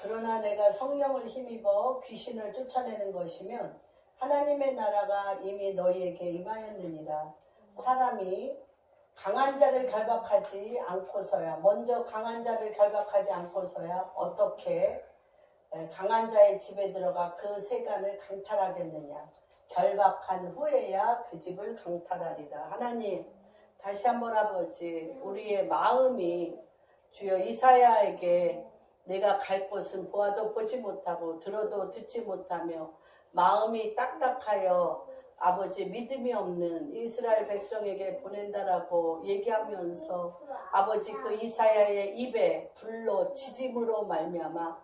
그러나 내가 성령을 힘입어 귀신을 쫓아내는 것이면 하나님의 나라가 이미 너희에게 임하였느니라. 사람이 강한 자를 결박하지 않고서야, 먼저 강한 자를 결박하지 않고서야 어떻게 강한 자의 집에 들어가 그 세간을 강탈하겠느냐. 결박한 후에야 그 집을 강탈하리라. 하나님, 다시 한번 아버지, 우리의 마음이 주여 이사야에게 내가 갈 곳은 보아도 보지 못하고 들어도 듣지 못하며 마음이 딱딱하여 아버지 믿음이 없는 이스라엘 백성에게 보낸다라고 얘기하면서 아버지 그 이사야의 입에 불로 지짐으로 말미암아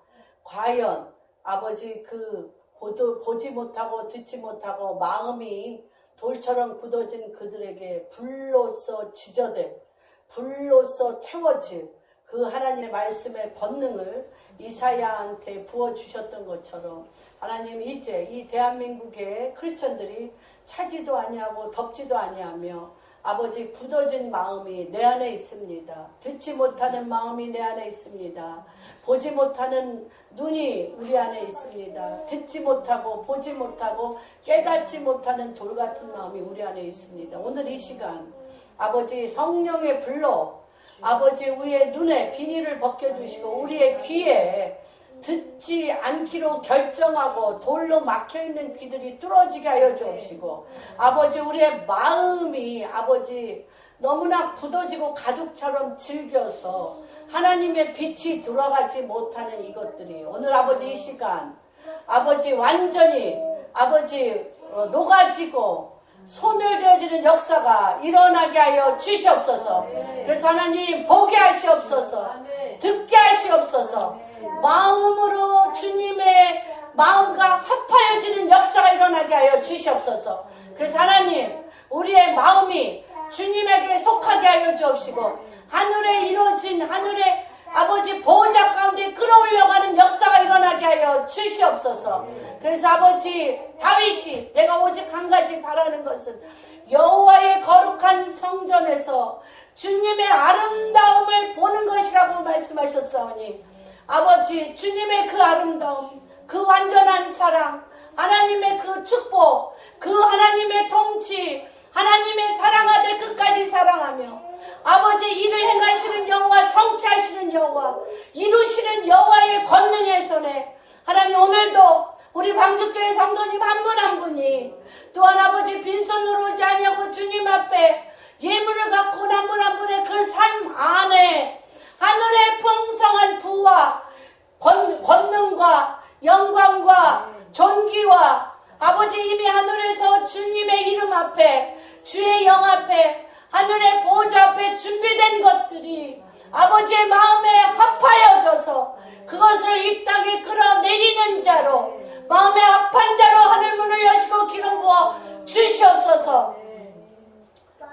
과연 아버지 그 보지 못하고 듣지 못하고 마음이 돌처럼 굳어진 그들에게 불로서 지저될, 불로서 태워질 그 하나님의 말씀의 권능을 이사야한테 부어주셨던 것처럼 하나님 이제 이 대한민국의 크리스천들이 차지도 아니하고 덥지도 아니하며 아버지 굳어진 마음이 내 안에 있습니다. 듣지 못하는 마음이 내 안에 있습니다. 보지 못하는 눈이 우리 안에 있습니다. 듣지 못하고 보지 못하고 깨닫지 못하는 돌 같은 마음이 우리 안에 있습니다. 오늘 이 시간 아버지 성령의 불로 아버지 우리의 눈에 비닐을 벗겨주시고 우리의 귀에 듣지 않기로 결정하고 돌로 막혀있는 귀들이 뚫어지게 하여 주옵시고 아버지 우리의 마음이 아버지 너무나 굳어지고 가죽처럼 질겨서 하나님의 빛이 들어가지 못하는 이것들이 오늘 아버지 이 시간 아버지 완전히 아버지 녹아지고 소멸되어지는 역사가 일어나게 하여 주시옵소서. 그래서 하나님 보게 하시옵소서. 듣게 하시옵소서. 마음으로 주님의 마음과 합하여지는 역사가 일어나게 하여 주시옵소서. 그래서 하나님 우리의 마음이 주님에게 속하게 하여 주옵시고 하늘에 이루어진 하늘의 아버지 보호자 가운데 끌어올려가는 역사가 일어나게 하여 주시옵소서. 그래서 아버지 다윗이 내가 오직 한 가지 바라는 것은 여호와의 거룩한 성전에서 주님의 아름다움을 보는 것이라고 말씀하셨사오니 아버지 주님의 그 아름다움, 그 완전한 사랑, 하나님의 그 축복, 그 하나님의 통치, 하나님의 사랑하되 끝까지 사랑하며 아버지 이를 행하시는 여호와, 성취하시는 여호와, 이루시는 여호와의 권능의 손에 하나님 오늘도 우리 방주교회 성도님 한 분 한 분이 또한 아버지 빈손으로 오지 아니하고 주님 앞에 예물을 갖고 온 한 분 한 분의 그 삶 안에 하늘의 풍성한 부와 권능과 영광과 존귀와 아버지 이미 하늘에서 주님의 이름 앞에 주의 영 앞에 하늘의 보호자 앞에 준비된 것들이 아버지의 마음에 합하여져서 그것을 이 땅에 끌어내리는 자로 마음에 합한 자로 하늘 문을 여시고 기름 부어 주시옵소서.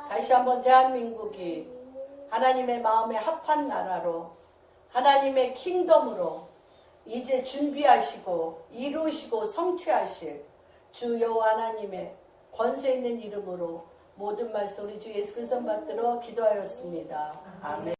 다시 한번 대한민국이 하나님의 마음에 합한 나라로 하나님의 킹덤으로 이제 준비하시고 이루시고 성취하실 주 여호와 하나님의 권세 있는 이름으로 모든 말씀 우리 주 예수 그리스도 받들어 기도하였습니다. 아멘.